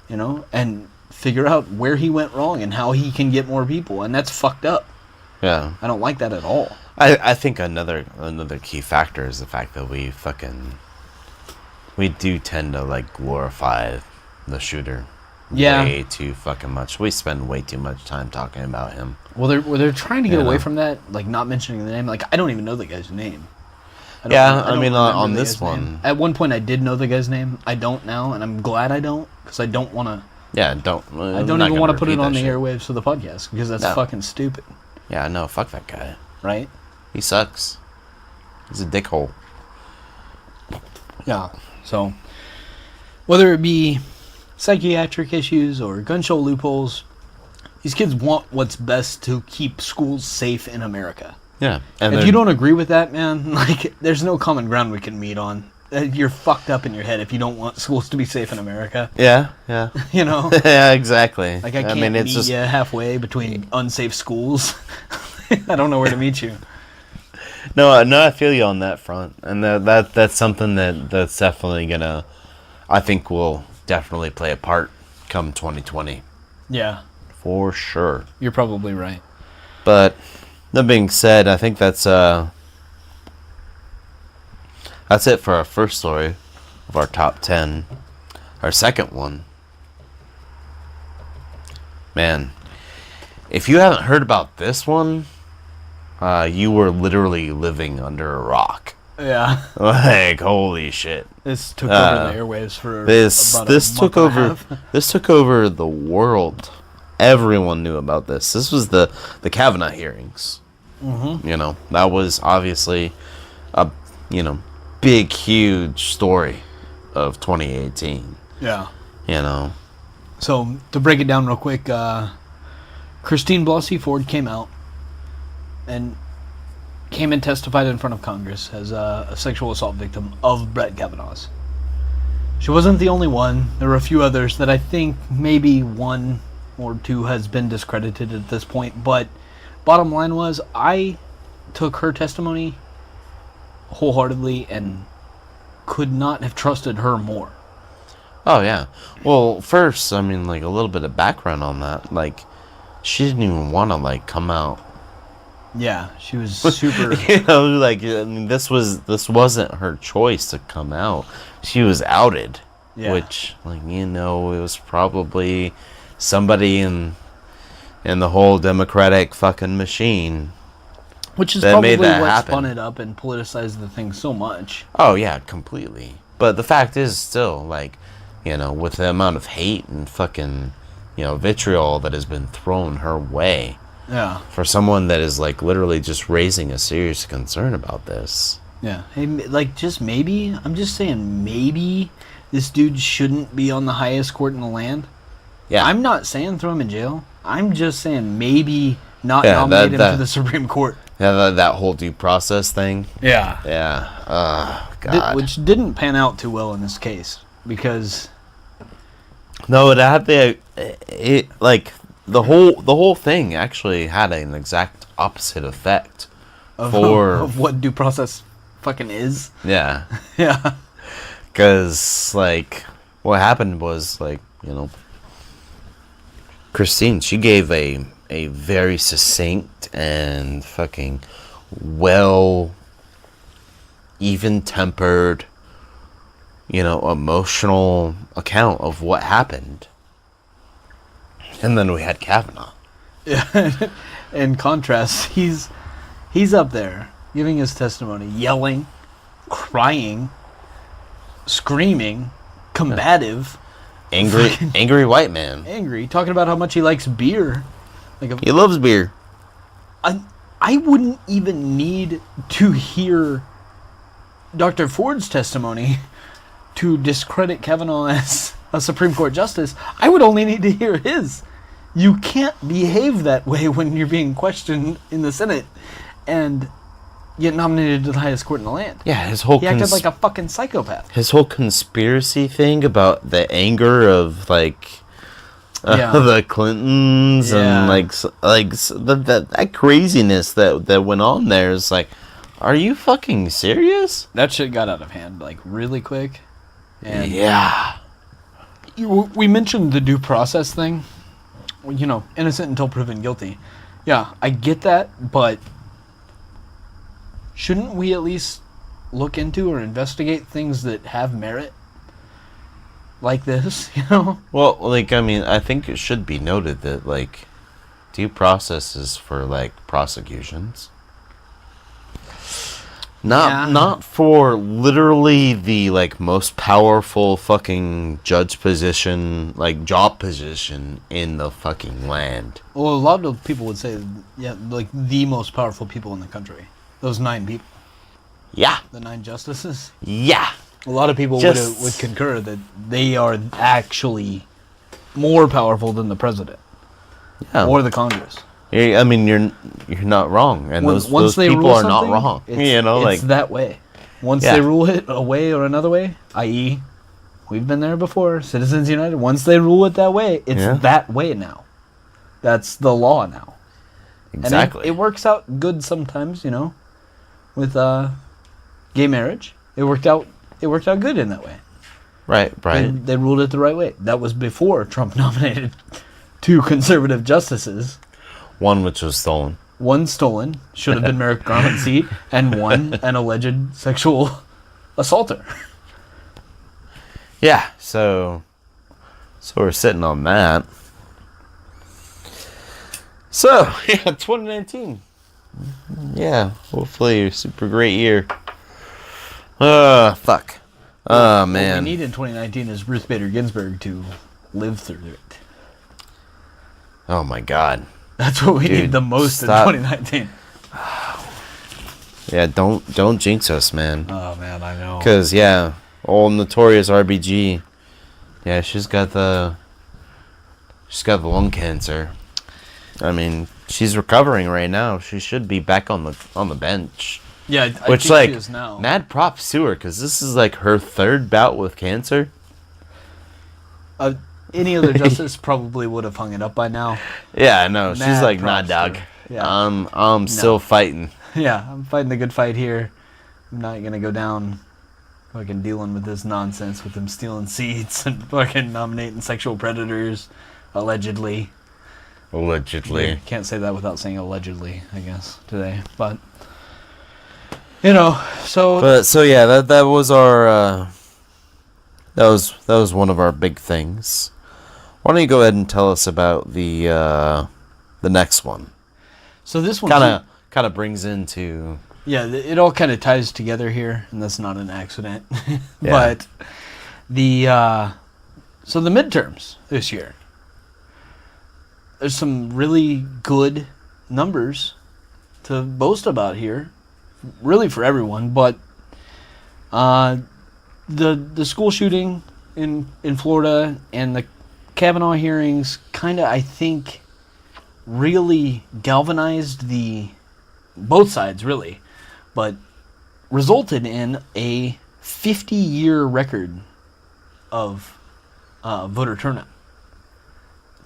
you know, and figure out where he went wrong and how he can get more people, and that's fucked up. Yeah. I don't like that at all. I think another key factor is the fact that we do tend to, like, glorify the shooter way too fucking much. We spend way too much time talking about him. Well, they're trying to get away from that, like not mentioning the name. Like, I don't even know the guy's name. I mean, on this one, name. At one point I did know the guy's name. I don't now, and I'm glad I don't, because I don't want to. Yeah, I don't even want to put it on the airwaves of the podcast, because that's fucking stupid. Yeah, no, fuck that guy. Right? He sucks. He's a dickhole. Yeah. So, whether it be psychiatric issues or gun show loopholes, these kids want what's best to keep schools safe in America. Yeah. And if you don't agree with that, man, like, there's no common ground we can meet on. You're fucked up in your head if you don't want schools to be safe in America. Yeah. You know? Yeah, exactly. Like, I can't meet you halfway between unsafe schools. I don't know where to meet you. No, I feel you on that front, and that's something that's definitely gonna, I think, will definitely play a part come 2020. Yeah, for sure. You're probably right. But that being said, I think that's it for our first story of our top 10. our second one. Man, if you haven't heard about this one, you were literally living under a rock. Yeah. Like, holy shit. This took over the airwaves for This about this a took month and a over half. this took over the world. Everyone knew about this. This was the Kavanaugh hearings. Mm-hmm. You know, that was obviously a big, huge story of 2018. Yeah. You know. So, to break it down real quick, Christine Blasey Ford came out and testified in front of Congress as a sexual assault victim of Brett Kavanaugh's. She wasn't the only one. There were a few others that I think maybe one or two has been discredited at this point. But bottom line was, I took her testimony wholeheartedly and could not have trusted her more. Oh, yeah. Well, first, I mean, like, a little bit of background on that. Like, she didn't even want to, like, come out. Yeah, she was super... You know, like, I mean, this wasn't her choice to come out. She was outed. Yeah. Which, like, you know, it was probably somebody in the whole Democratic fucking machine. Which is that probably made that what happen. spun it up and politicized the thing so much. Oh, yeah, completely. But the fact is still, like, you know, with the amount of hate and fucking, you know, vitriol that has been thrown her way. Yeah. For someone that is, like, literally just raising a serious concern about this. Yeah. Hey, like, just maybe, I'm just saying maybe this dude shouldn't be on the highest court in the land. Yeah. I'm not saying throw him in jail. I'm just saying maybe not Yeah, nominate him that- to the Supreme Court. Yeah, that whole due process thing. Yeah. Yeah. Oh, God. Which didn't pan out too well in this case. Because... No, it had the whole thing actually had an exact opposite effect. Of what due process fucking is. Yeah. Yeah. Because, like, what happened was, like, you know, Christine, she gave a very succinct and fucking well, even-tempered, you know, emotional account of what happened. And then we had Kavanaugh. Yeah. In contrast, he's up there giving his testimony, yelling, crying, screaming, combative, Angry white man. angry, talking about how much he likes beer. Like He loves beer. I wouldn't even need to hear Dr. Ford's testimony to discredit Kavanaugh as a Supreme Court justice. I would only need to hear his. You can't behave that way when you're being questioned in the Senate and get nominated to the highest court in the land. Yeah, his whole He acted like a fucking psychopath. his whole conspiracy thing about the anger of, like, Yeah. the Clintons Yeah. and that craziness that went on there is like, are you fucking serious? That shit got out of hand, like, really quick. And Yeah. we mentioned the due process thing. You know, innocent until proven guilty. Yeah, I get that, but shouldn't we at least look into or investigate things that have merit? Like this, you know? Well, like, I mean, I think it should be noted that, like, due process is for, like, prosecutions. Not for literally the, like, most powerful fucking judge position, like, job position in the fucking land. Well, a lot of people would say, yeah, like the most powerful people in the country. Those 9 people. Yeah. The 9 justices. Yeah. A lot of people would concur that they are actually more powerful than the president Yeah. or the Congress. I mean, you're not wrong, and those they people rule are not something, wrong. It's, You know, it's like, that way. Once Yeah. they rule it a way or another way, i.e., we've been there before, Citizens United. Once they rule it that way, it's Yeah. that way now. That's the law now. exactly. And it works out good sometimes, you know, with gay marriage. It worked out good in that way. Right. They ruled it the right way. That was before Trump nominated 2 conservative justices. One which was stolen. One stolen, should have been Merrick Garland's seat, and one an alleged sexual assaulter. Yeah. So So we're sitting on that. So, yeah, 2019. Yeah, hopefully a super great year. Fuck. Oh, man. What we need in 2019 is Ruth Bader Ginsburg to live through it. Oh, my God. That's what we need the most stop. in 2019. Yeah, don't jinx us, man. Oh, man, I know. Because, yeah, old notorious RBG. Yeah, she's got the lung cancer. I mean, she's recovering right now. She should be back on the bench. Yeah, I Which, think like, she is now. mad props to her, because this is, like, her third bout with cancer. Any other justice probably would have hung it up by now. Yeah, I know. She's Mad like, nah, props to dog. her. Yeah. I'm still fighting. Yeah, I'm fighting the good fight here. I'm not going to go down fucking dealing with this nonsense with them stealing seats and fucking nominating sexual predators, allegedly. Allegedly. Can't say that without saying allegedly, I guess, today. But, you know, so... But, so yeah, that was our, that was one of our big things. Why don't you go ahead and tell us about the next one? So this one... Kind of brings into... Yeah, it all kind of ties together here, and that's not an accident. Yeah. But so the midterms this year, there's some really good numbers to boast about here, really for everyone. But the school shooting in Florida and the Kavanaugh hearings kind of, I think, really galvanized both sides, really, but resulted in a 50-year record of voter turnout.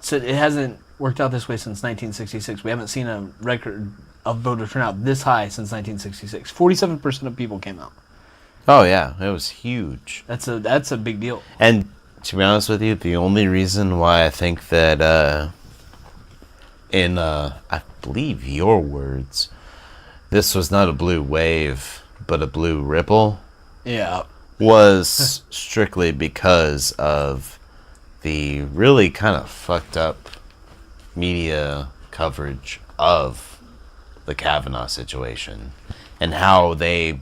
So it hasn't worked out this way since 1966. We haven't seen a record of voter turnout this high since 1966. 47% of people came out. Oh, yeah. It was huge. That's a big deal. And to be honest with you, the only reason why I think that, in, I believe your words, this was not a blue wave, but a blue ripple, Yeah. was strictly because of the really kind of fucked up media coverage of the Kavanaugh situation and how they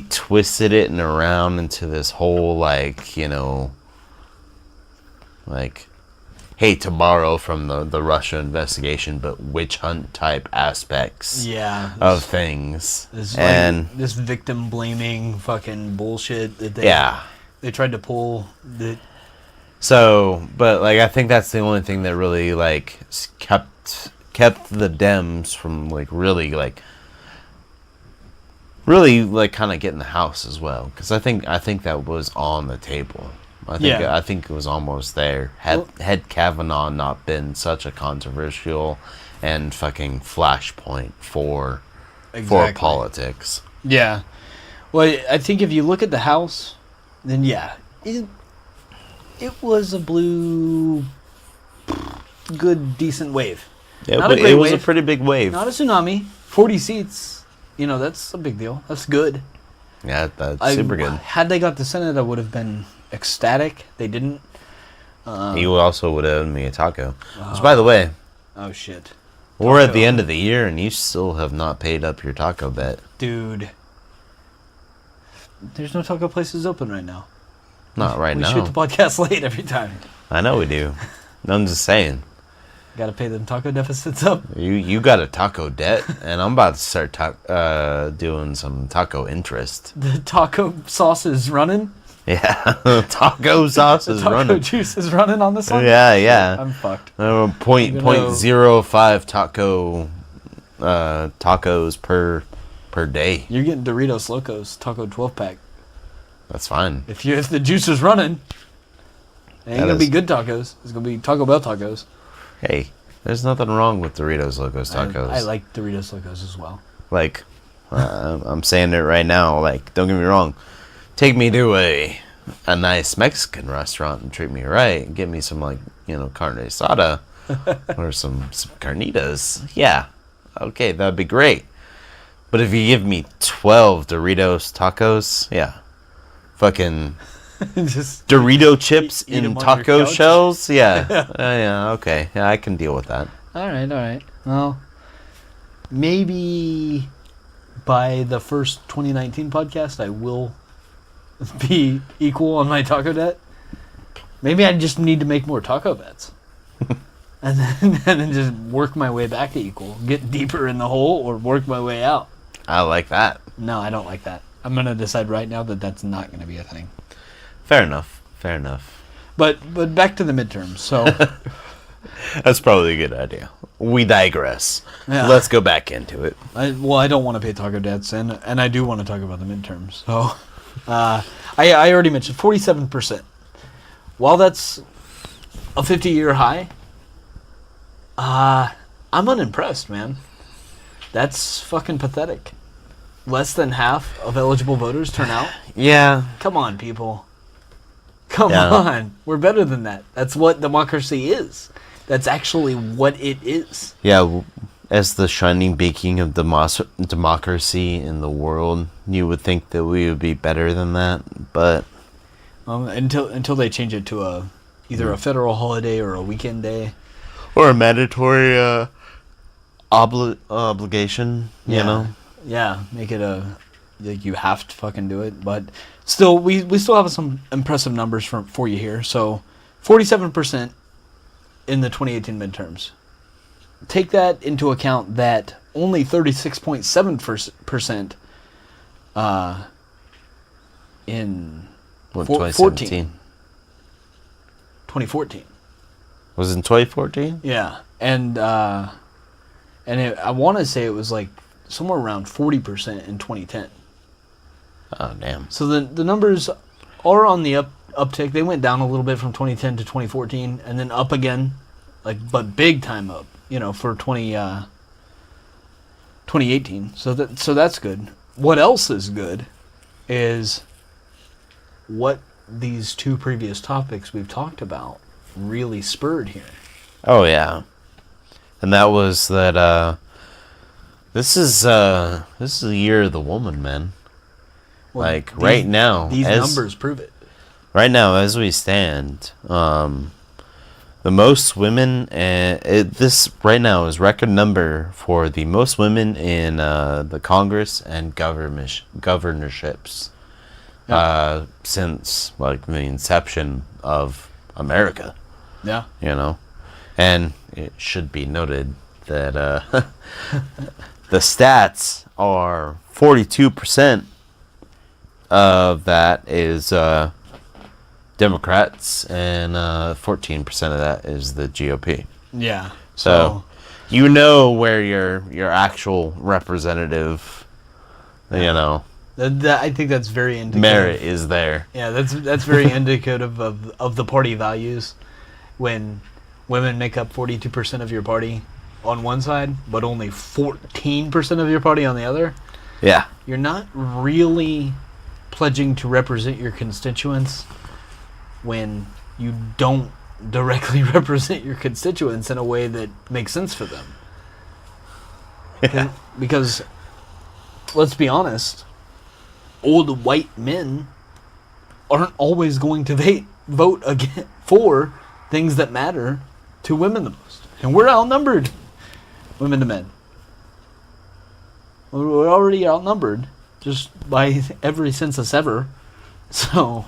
twisted it and around into this whole, like, you know, like, hey, tomorrow from the Russia investigation, but witch hunt type aspects of things. This victim blaming fucking bullshit that they tried to pull. So, but like I think that's the only thing that really like kept the Dems from like really kind of getting the House as well, because I think that was on the table. I think it was almost there. Had Kavanaugh not been such a controversial and fucking flashpoint for politics. Yeah. Well, I think if you look at the House, then yeah, it was a blue, good, decent wave. Not a great wave. A pretty big wave. Not a tsunami. 40 seats. You know, that's a big deal. That's good. Yeah, that's super good. Had they got the Senate, I would have been ecstatic. They didn't. You also would have owed me a taco. Which, by the way, oh shit, we're at the end of the year and you still have not paid up your taco bet, dude. There's no taco places open right now. Not right now. We shoot the podcast late every time. I know we do. I'm just saying. Got to pay them taco deficits up. You got a taco debt, and I'm about to start doing some taco interest. The taco sauce is running. Yeah, taco sauce is running. Taco juice is running on this one. Yeah. I'm fucked. 0.05 tacos per day. You're getting Doritos Locos Taco 12-pack. That's fine. If the juice is running, it ain't gonna be good tacos. It's gonna be Taco Bell tacos. Hey, there's nothing wrong with Doritos Locos Tacos. I like Doritos Locos as well. Like, I'm saying it right now. Like, don't get me wrong. Take me to a nice Mexican restaurant and treat me right. And get me some, like, you know, carne asada or some carnitas. Yeah. Okay, that'd be great. But if you give me 12 Doritos tacos, yeah. Fucking Just Dorito chips eat 'em in on your taco couch? shells? Yeah. Yeah, okay. Yeah, I can deal with that. all right. Well, maybe by the first 2019 podcast, I will be equal on my taco debt. Maybe I just need to make more taco bets. and then just work my way back to equal. Get deeper in the hole or work my way out. I like that. No, I don't like that. I'm going to decide right now that that's not going to be a thing. Fair enough. Fair enough. But back to the midterms. So That's probably a good idea. We digress. Yeah. Let's go back into it. I don't want to pay taco debts, and I do want to talk about the midterms. So I already mentioned 47%. While that's a 50-year high, I'm unimpressed, man. That's fucking pathetic. Less than half of eligible voters turn out. Yeah. Come on, people. Come Yeah. on. We're better than that. That's what democracy is. That's actually what it is. Yeah, as the shining beacon of democracy in the world, you would think that we would be better than that, but Until they change it to either a federal holiday or a weekend day. or a mandatory obligation, you know. Yeah, make it like you have to fucking do it. But still, we still have some impressive numbers for you here. So, 47% in the 2018 midterms. Take that into account that only 36.7% in What, 2014. 2014. Was it in 2014? Yeah, and I want to say it was like somewhere around 40% in 2010. Oh, damn. So the numbers are on the uptick. They went down a little bit from 2010 to 2014, and then up again, but big time up. For 2018. So that's good. What else is good is what these two previous topics we've talked about really spurred here. Oh, yeah. And that was that, this is the year of the woman, man. Well, right now. These numbers prove it. Right now, as we stand, the most women, this right now is record number for the most women in the Congress and governorships since the inception of America. Yeah. And it should be noted that the stats are 42% of that is Democrats, and 14% of that is the GOP. Yeah. So where your actual representative, I think that's very indicative. merit is there. Yeah, that's very indicative of the party values. When women make up 42% of your party on one side, but only 14% of your party on the other, Yeah. you're not really pledging to represent your constituents when you don't directly represent your constituents in a way that makes sense for them. Yeah. Because, let's be honest, old white men aren't always going to vote again for things that matter to women the most. And we're outnumbered, women to men. We're already outnumbered just by every census ever. So,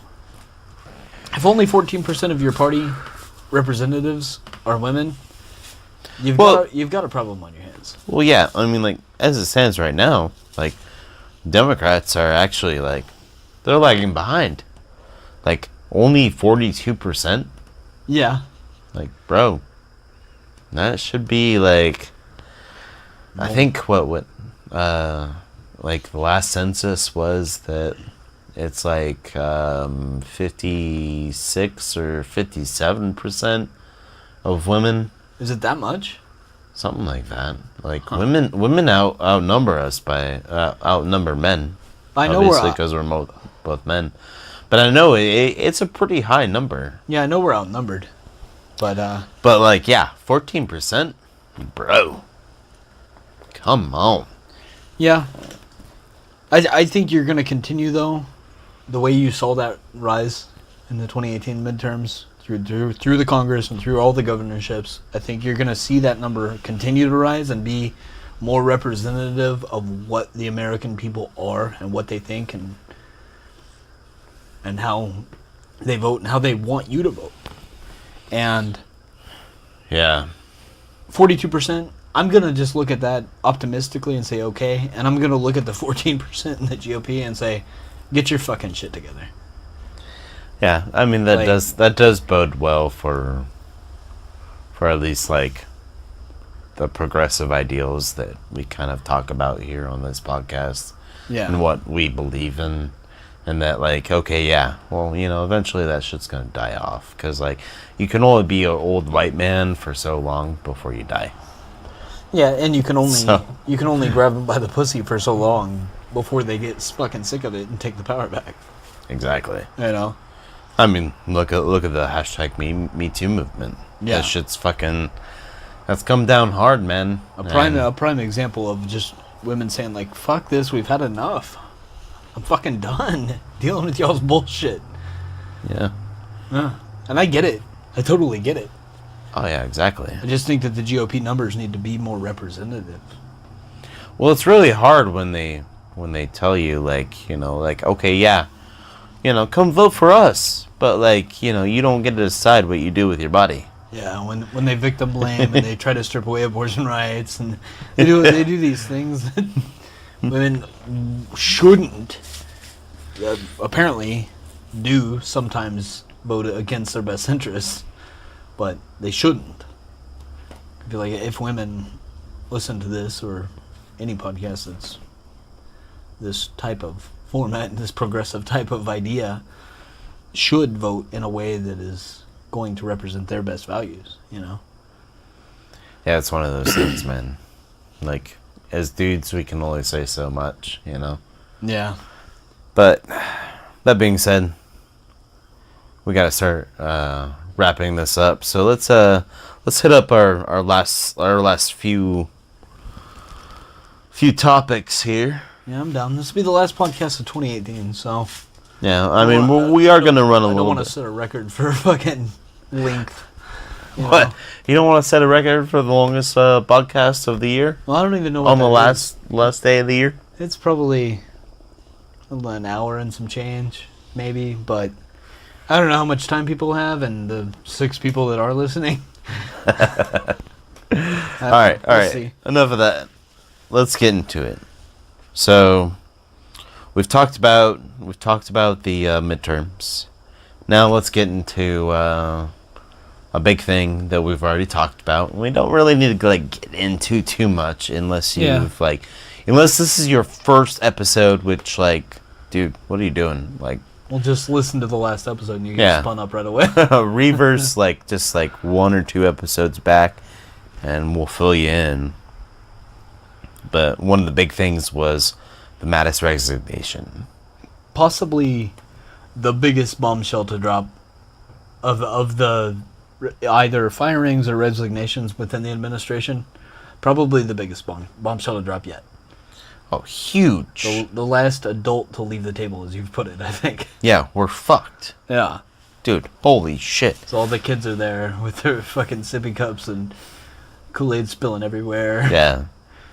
if only 14% of your party representatives are women, you've got a problem on your hands. Well, yeah. As it stands right now, Democrats are actually they're lagging behind. Only 42%. Yeah. Bro, that should be I think what the last census was that it's 56 or 57% of women. Is it that much? Something like that. Women outnumber us by outnumber men. I know obviously because we're both men. But I know it's a pretty high number. Yeah, I know we're outnumbered. But 14%? Bro. Come on. yeah. I think you're going to continue, though, the way you saw that rise in the 2018 midterms through the Congress and through all the governorships. I think you're going to see that number continue to rise and be more representative of what the American people are and what they think and how they vote and how they want you to vote. And Yeah. 42%, I'm going to just look at that optimistically and say, okay. And I'm going to look at the 14% in the GOP and say, get your fucking shit together. Yeah, I mean that Like- does bode well for at least like the progressive ideals that we kind of talk about here on this podcast Yeah. and what we believe in, and that like, okay, yeah, well, you know, eventually that shit's gonna die off because like you can only be an old white man for so long before you die. Yeah, and you can So- only grab them by the pussy for so long before they get fucking sick of it and take the power back. Exactly. You know? I mean, look at the hashtag Me Too movement. Yeah. That shit's fucking. That's come down hard, man. A And- prime example of just women saying like, "Fuck this, we've had enough. I'm fucking done dealing with y'all's bullshit." Yeah. And I get it. I totally get it. Oh yeah, exactly. I just think that the GOP numbers need to be more representative. Well, it's really hard when they tell you like, you know, like, okay, yeah, you know, come vote for us, but like, you know, you don't get to decide what you do with your body. Yeah, when they victim blame and they try to strip away abortion rights and they do these things that women shouldn't apparently do sometimes vote against their best interests, but they shouldn't. I feel like if women listen to this or any podcast that's this type of format, this progressive type of idea, should vote in a way that is going to represent their best values, you know? Yeah, it's one of those things, man. Like, as dudes, we can only say so much, you know? Yeah. But, that being said, we gotta start wrapping this up. So let's hit up our last few topics here. Yeah, I'm down. This will be the last podcast of 2018, so... Yeah, I mean, we are gonna run a I don't little want to bit. set a record for fucking length. You What? know? You don't want to set a record for the longest podcast of the year Well, I don't even know what on the that is. last day of the year? It's probably an hour and some change, maybe, but I don't know how much time people have and the 6 people that are listening. All right. We'll see. Enough of that. Let's get into it. So, we've talked about the midterms. Now let's get into a big thing that we've already talked about. We don't really need to like get into too much unless unless this is your first episode. Which, like, dude, what are you doing? Like, We'll just listen to the last episode and you get Yeah. spun up right away. reverse like just like 1 or 2 episodes back, and we'll fill you in. But one of the big things was the Mattis resignation. Possibly the biggest bombshell to drop of the either firings or resignations within the administration. Probably the biggest bombshell to drop yet. Oh, huge. The last adult to leave the table, as you've put it, I think. Yeah, we're fucked. Yeah. Dude, holy shit. So all the kids are there with their fucking sippy cups and Kool-Aid spilling everywhere. Yeah.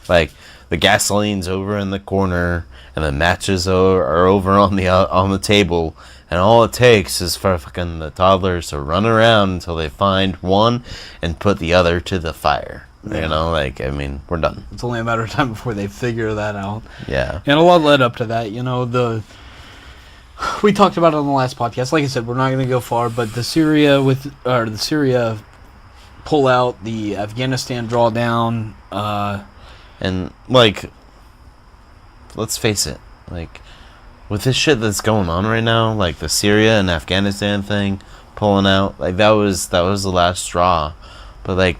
Like, the gasoline's over in the corner, and the matches are over on the table, and all it takes is for fucking the toddlers to run around until they find one and put the other to the fire. Yeah. You know, like, I mean, we're done. It's only a matter of time before they figure that out. Yeah. And a lot led up to that. You know, we talked about it on the last podcast. Like I said, we're not going to go far, but the Syria pullout, the Afghanistan drawdown. And, like, let's face it, like, with this shit that's going on right now, like the Syria and Afghanistan thing pulling out, like, that was the last straw. But, like,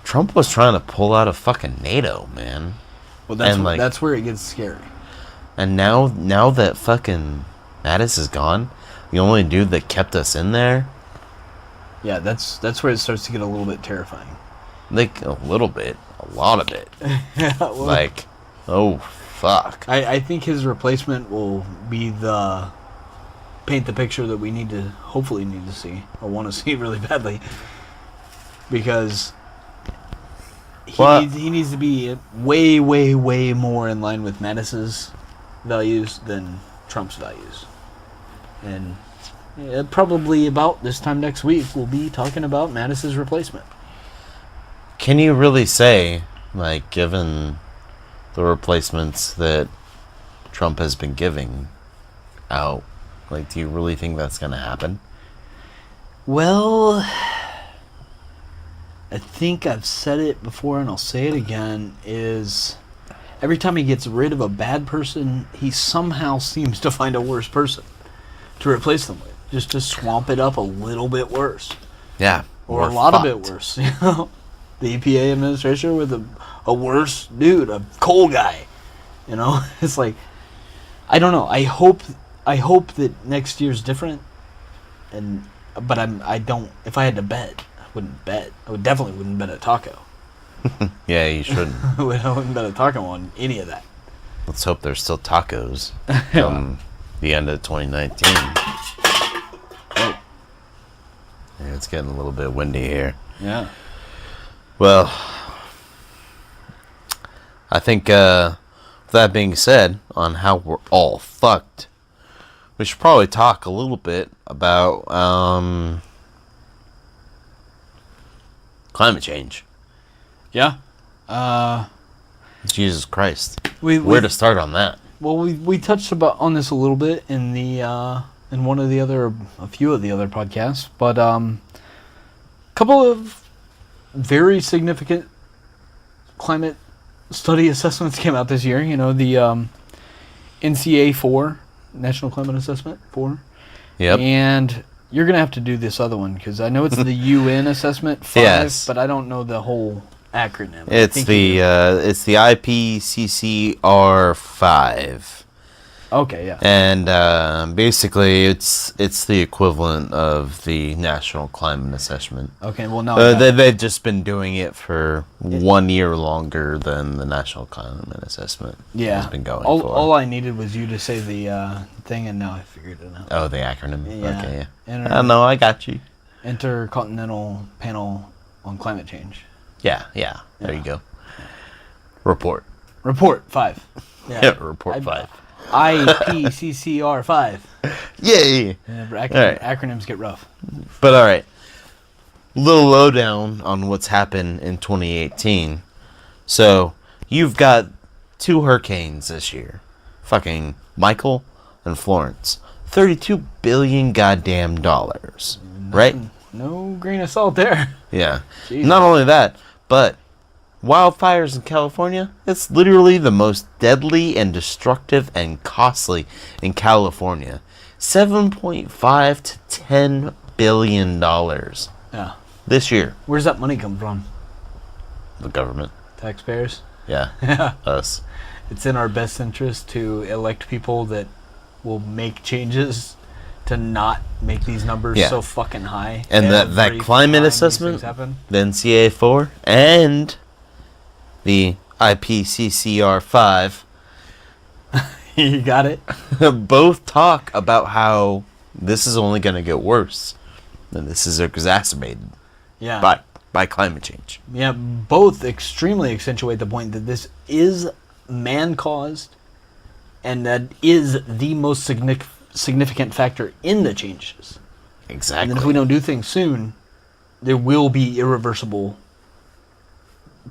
Trump was trying to pull out of fucking NATO, man. Well, And, like- that's where it gets scary. And now that fucking Mattis is gone, the only dude that kept us in there, Yeah, that's where it starts to get a little bit terrifying. like, a little bit, a lot of it. Yeah, well, Like, oh, fuck. I think his replacement will be the paint the picture that we hopefully need to see, or want to see really badly. Because he needs to be way, way, way more in line with Mattis's values than Trump's values. And probably about this time next week, we'll be talking about Mattis's replacement. Can you really say, like, given the replacements that Trump has been giving out, like, do you really think that's going to happen? Well, I think I've said it before and I'll say it again, is every time he gets rid of a bad person, he somehow seems to find a worse person to replace them with, just to swamp it up a little bit worse. Yeah. Or a lot of it worse, you know? The EPA administration with a worse dude, a coal guy, you know? It's like, I don't know. I hope that next year's different, but I don't. If I had to bet, I wouldn't bet. I definitely wouldn't bet a taco. Yeah, you shouldn't. I wouldn't bet a taco on any of that. Let's hope there's still tacos come the end of 2019. Oh. Yeah, it's getting a little bit windy here. Yeah. Well, I think with that being said, on how we're all fucked, we should probably talk a little bit about climate change. Yeah. Jesus Christ. Where to start on that? Well, we touched on this a little bit in a few of the other podcasts, but a couple of very significant climate study assessments came out this year. You know, the NCA 4, National Climate Assessment 4. Yep. And you're going to have to do this other one, because I know it's the UN Assessment 5, yes, but I don't know the whole acronym. It's the IPCCR 5. Okay, yeah. And basically, it's the equivalent of the National Climate Assessment. Okay, well, no. They've just been doing it for 1 year longer than the National Climate Assessment has been going for. All I needed was you to say the thing, and now I figured it out. Oh, the acronym? Yeah. Okay, yeah. I know, I got you. Intercontinental Panel on Climate Change. Yeah. There you go. Report 5. Yeah, Report 5. IPCCR 5. Yay! Acronyms get rough. But alright. Little lowdown on what's happened in 2018. So, you've got 2 hurricanes this year. Fucking Michael and Florence. $32 billion goddamn dollars. Right? No grain of salt there. Yeah. Jesus. Not only that, but wildfires in California, it's literally the most deadly and destructive and costly in California. $7.5 to $10 billion. Yeah. This year. Where's that money come from? The government. Taxpayers? Yeah. Yeah. Us. It's in our best interest to elect people that will make changes to not make these numbers so fucking high. And that climate assessment, the NCA 4, and the IPCCR 5. You got it? Both talk about how this is only going to get worse. And this is exacerbated by climate change. Yeah, both extremely accentuate the point that this is man-caused, and that is the most significant factor in the changes. Exactly. And then if we don't do things soon, there will be irreversible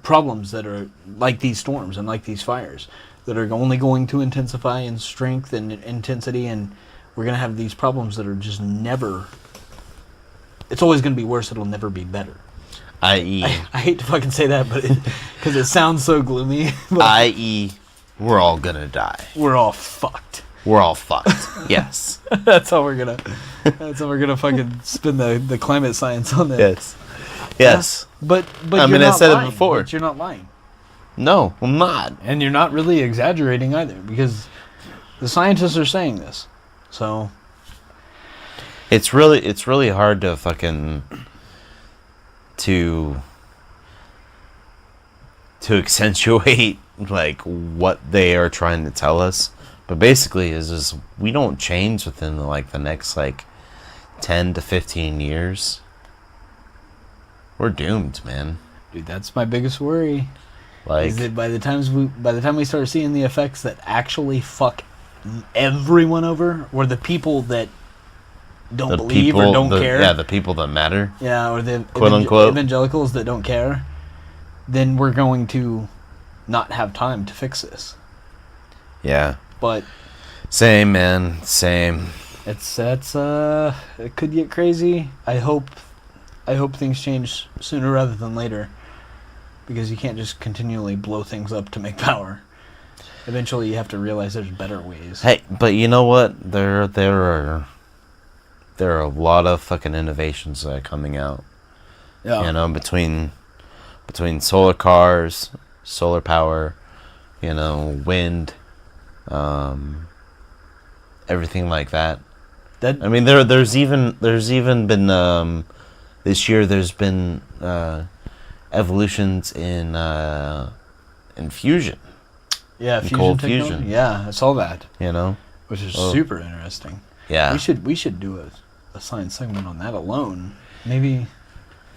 problems that are like these storms and like these fires that are only going to intensify in strength and intensity, and we're going to have these problems that are just never... It's always going to be worse. It'll never be better. I.e. I hate to fucking say that, but because it sounds so gloomy. I.e. we're all going to die. We're all fucked. We're all fucked. Yes. That's how we're gonna fucking spin the climate science on that. Yes. But I mean, I said it before. But you're not lying. No, I'm not. And you're not really exaggerating either, because the scientists are saying this. So it's really hard to fucking to accentuate like what they are trying to tell us. But basically, is just we don't change within like the next like 10 to 15 years. We're doomed, man. Dude, that's my biggest worry. Like, Is that by the time we start seeing the effects that actually fuck everyone over, or the people that don't believe or don't care. Yeah, the people that matter. Yeah, or the Quote unquote evangelicals that don't care, then we're going to not have time to fix this. Yeah. But Same, man. Same. it could get crazy. I hope things change sooner rather than later, because you can't just continually blow things up to make power. Eventually, you have to realize there's better ways. Hey, but you know what? There are a lot of fucking innovations that are coming out. Yeah. You know, between solar cars, solar power, you know, wind, everything like that. I mean, there's even been this year. There's been evolutions in fusion. Yeah, in fusion cold technology. fusion. Yeah, I saw that. You know, Which is super interesting. Yeah. We should do a science segment on that alone. Maybe.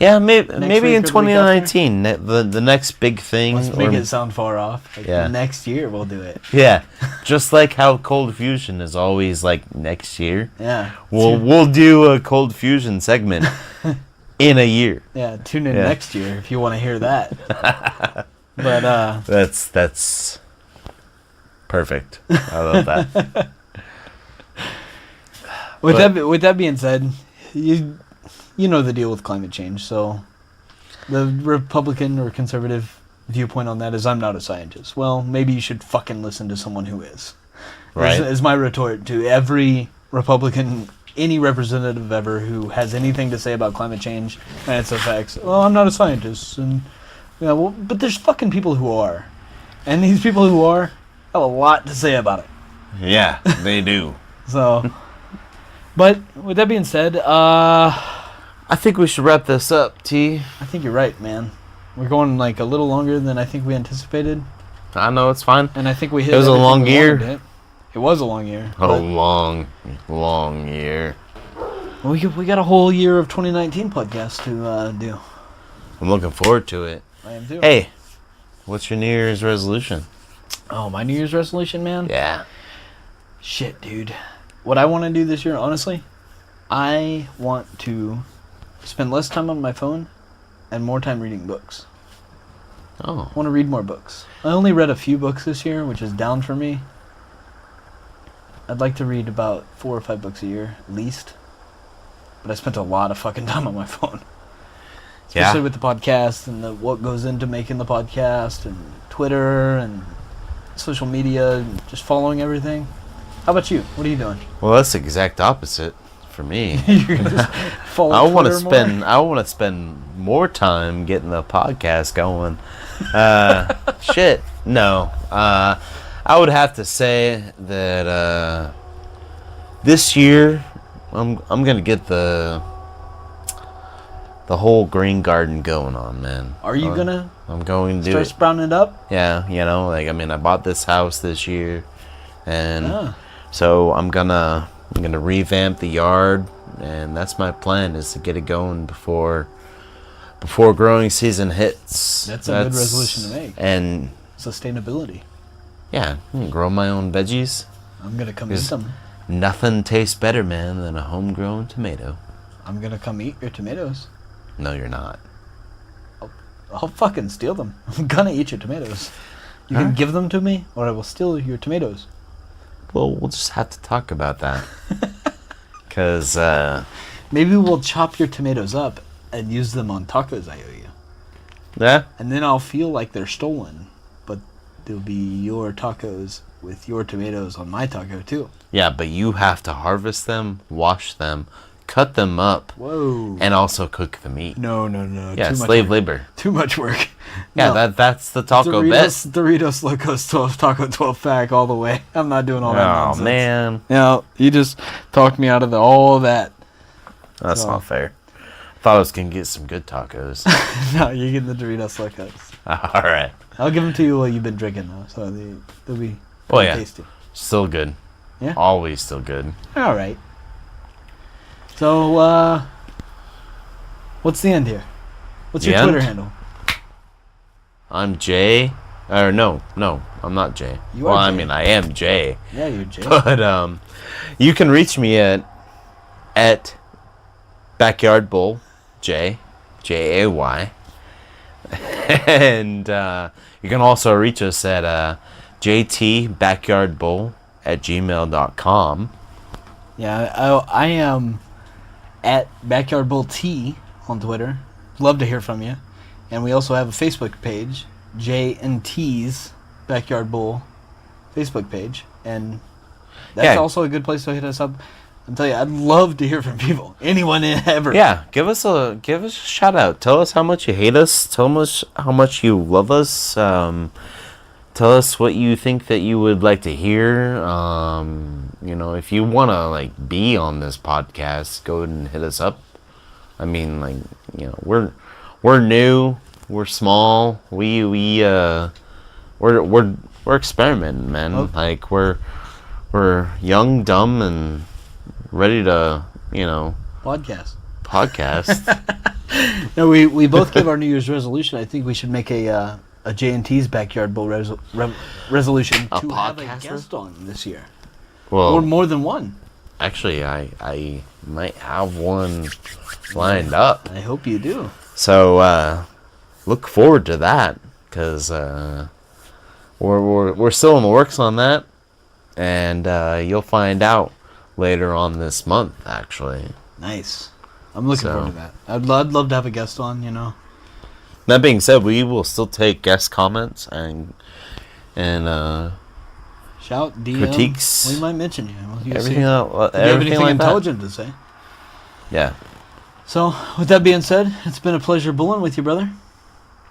Yeah, maybe in week or the week 2019, the next big thing. Let's make it sound far off. Like Yeah. Next year we'll do it. Yeah, just like how cold fusion is always like next year. Yeah. We'll do a cold fusion segment in a year. Yeah. Tune in next year if you want to hear that. But That's perfect. I love that. with that being said, you know the deal with climate change. So the Republican or conservative viewpoint on that is I'm not a scientist. Well, maybe you should fucking listen to someone who is. Right. Is my retort to every Republican, any representative ever who has anything to say about climate change and its effects. Well, I'm not a scientist, and yeah, well, but there's fucking people who are, and these people who are have a lot to say about it. Yeah, they do. So, but with that being said, I think we should wrap this up, T. I think you're right, man. We're going like a little longer than I think we anticipated, I know, it's fine. and I think we hit. It was a everything long we year. wanted to hit. It was a long year. A long year. We got a whole year of 2019 podcast to do. I'm looking forward to it. I am too. Hey, what's your New Year's resolution? Oh, my New Year's resolution, man? Yeah. Shit, dude. What I want to do this year, honestly, I want to spend less time on my phone and more time reading books. Oh. I want to read more books. I only read a few books this year, which is down for me. I'd like to read about 4 or 5 books a year, at least. But I spent a lot of fucking time on my phone. Especially with the podcast and what goes into making the podcast and Twitter and social media and just following everything. How about you? What are you doing? Well, that's the exact opposite for me. You're just follow I want to Twitter spend. more? I want to spend more time getting the podcast going. Shit, no. I would have to say that this year I'm gonna get the whole green garden going on, man. Are you gonna? I'm going to do start it. sprouting it up? Yeah, you know, like I mean, I bought this house this year, and Ah. so I'm gonna revamp the yard, and that's my plan, is to get it going before growing season hits. That's a good resolution to make. And Sustainability. yeah, grow my own veggies. I'm gonna come eat Is- them. Nothing tastes better, man, than a homegrown tomato. I'm gonna come eat your tomatoes. No, you're not. I'll fucking steal them. I'm gonna eat your tomatoes. You Huh? can give them to me, or I will steal your tomatoes. Well, we'll just have to talk about that. Because, Maybe we'll chop your tomatoes up and use them on tacos I owe you. yeah, And then I'll feel like they're stolen, but they'll be your tacos with your tomatoes on my taco too. yeah, but you have to harvest them, wash them, cut them up, Whoa. and also cook the meat. No. Yeah, Too much slave work. labor. Too much work. Yeah, No. that's the taco bet. Doritos Locos 12 Taco 12 pack all the way. I'm not doing all that Oh, nonsense. man. No, you just talked me out of all that. That's So- not fair. I thought I was going to get some good tacos. No, you're getting the Doritos Locos. All right. I'll give them to you while you've been drinking though, so they'll be Oh, pretty yeah. tasty. Still good. Yeah? Always still good. All right. So, what's the end here? What's your The end? Twitter handle? I'm Jay. Or no, I'm not Jay. You Well, are I Jay. mean, I am Jay. Yeah, you're Jay. But you can reach me at Backyard Bull, Jay and you can also reach us at jtbackyardbull@gmail.com. Yeah, I am at Backyard Bull T on Twitter. Love to hear from you. And we also have a Facebook page, J and T's Backyard Bull Facebook page, and that's also a good place to hit us up. I'll tell you, I'd love to hear from people, anyone ever. Yeah, give us a shout out. Tell us how much you hate us. Tell us how much you love us. Tell us what you think that you would like to hear. If you want to like be on this podcast, go ahead and hit us up. I mean, like, we're new, we're small, we're experimenting, man. Oh. Like we're young, dumb, and ready to Podcast. podcast. No, we both give our New Year's resolution. I think we should make a J&T's Backyard Bull resolution A to have a podcast guest on this year. Well, Or more than one. actually, I might have one lined up. I hope you do. So look forward to that, because we're still in the works on that, and you'll find out later on this month, actually. Nice. I'm looking forward to that. I'd love to have a guest on, That being said, we will still take guest comments and Shout, DM. critiques. We might mention you. everything If you have anything like that. intelligent to say. Yeah. So, with that being said, it's been a pleasure bulling with you, brother.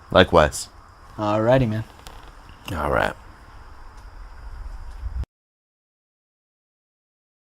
Likewise. Alrighty, man. All right.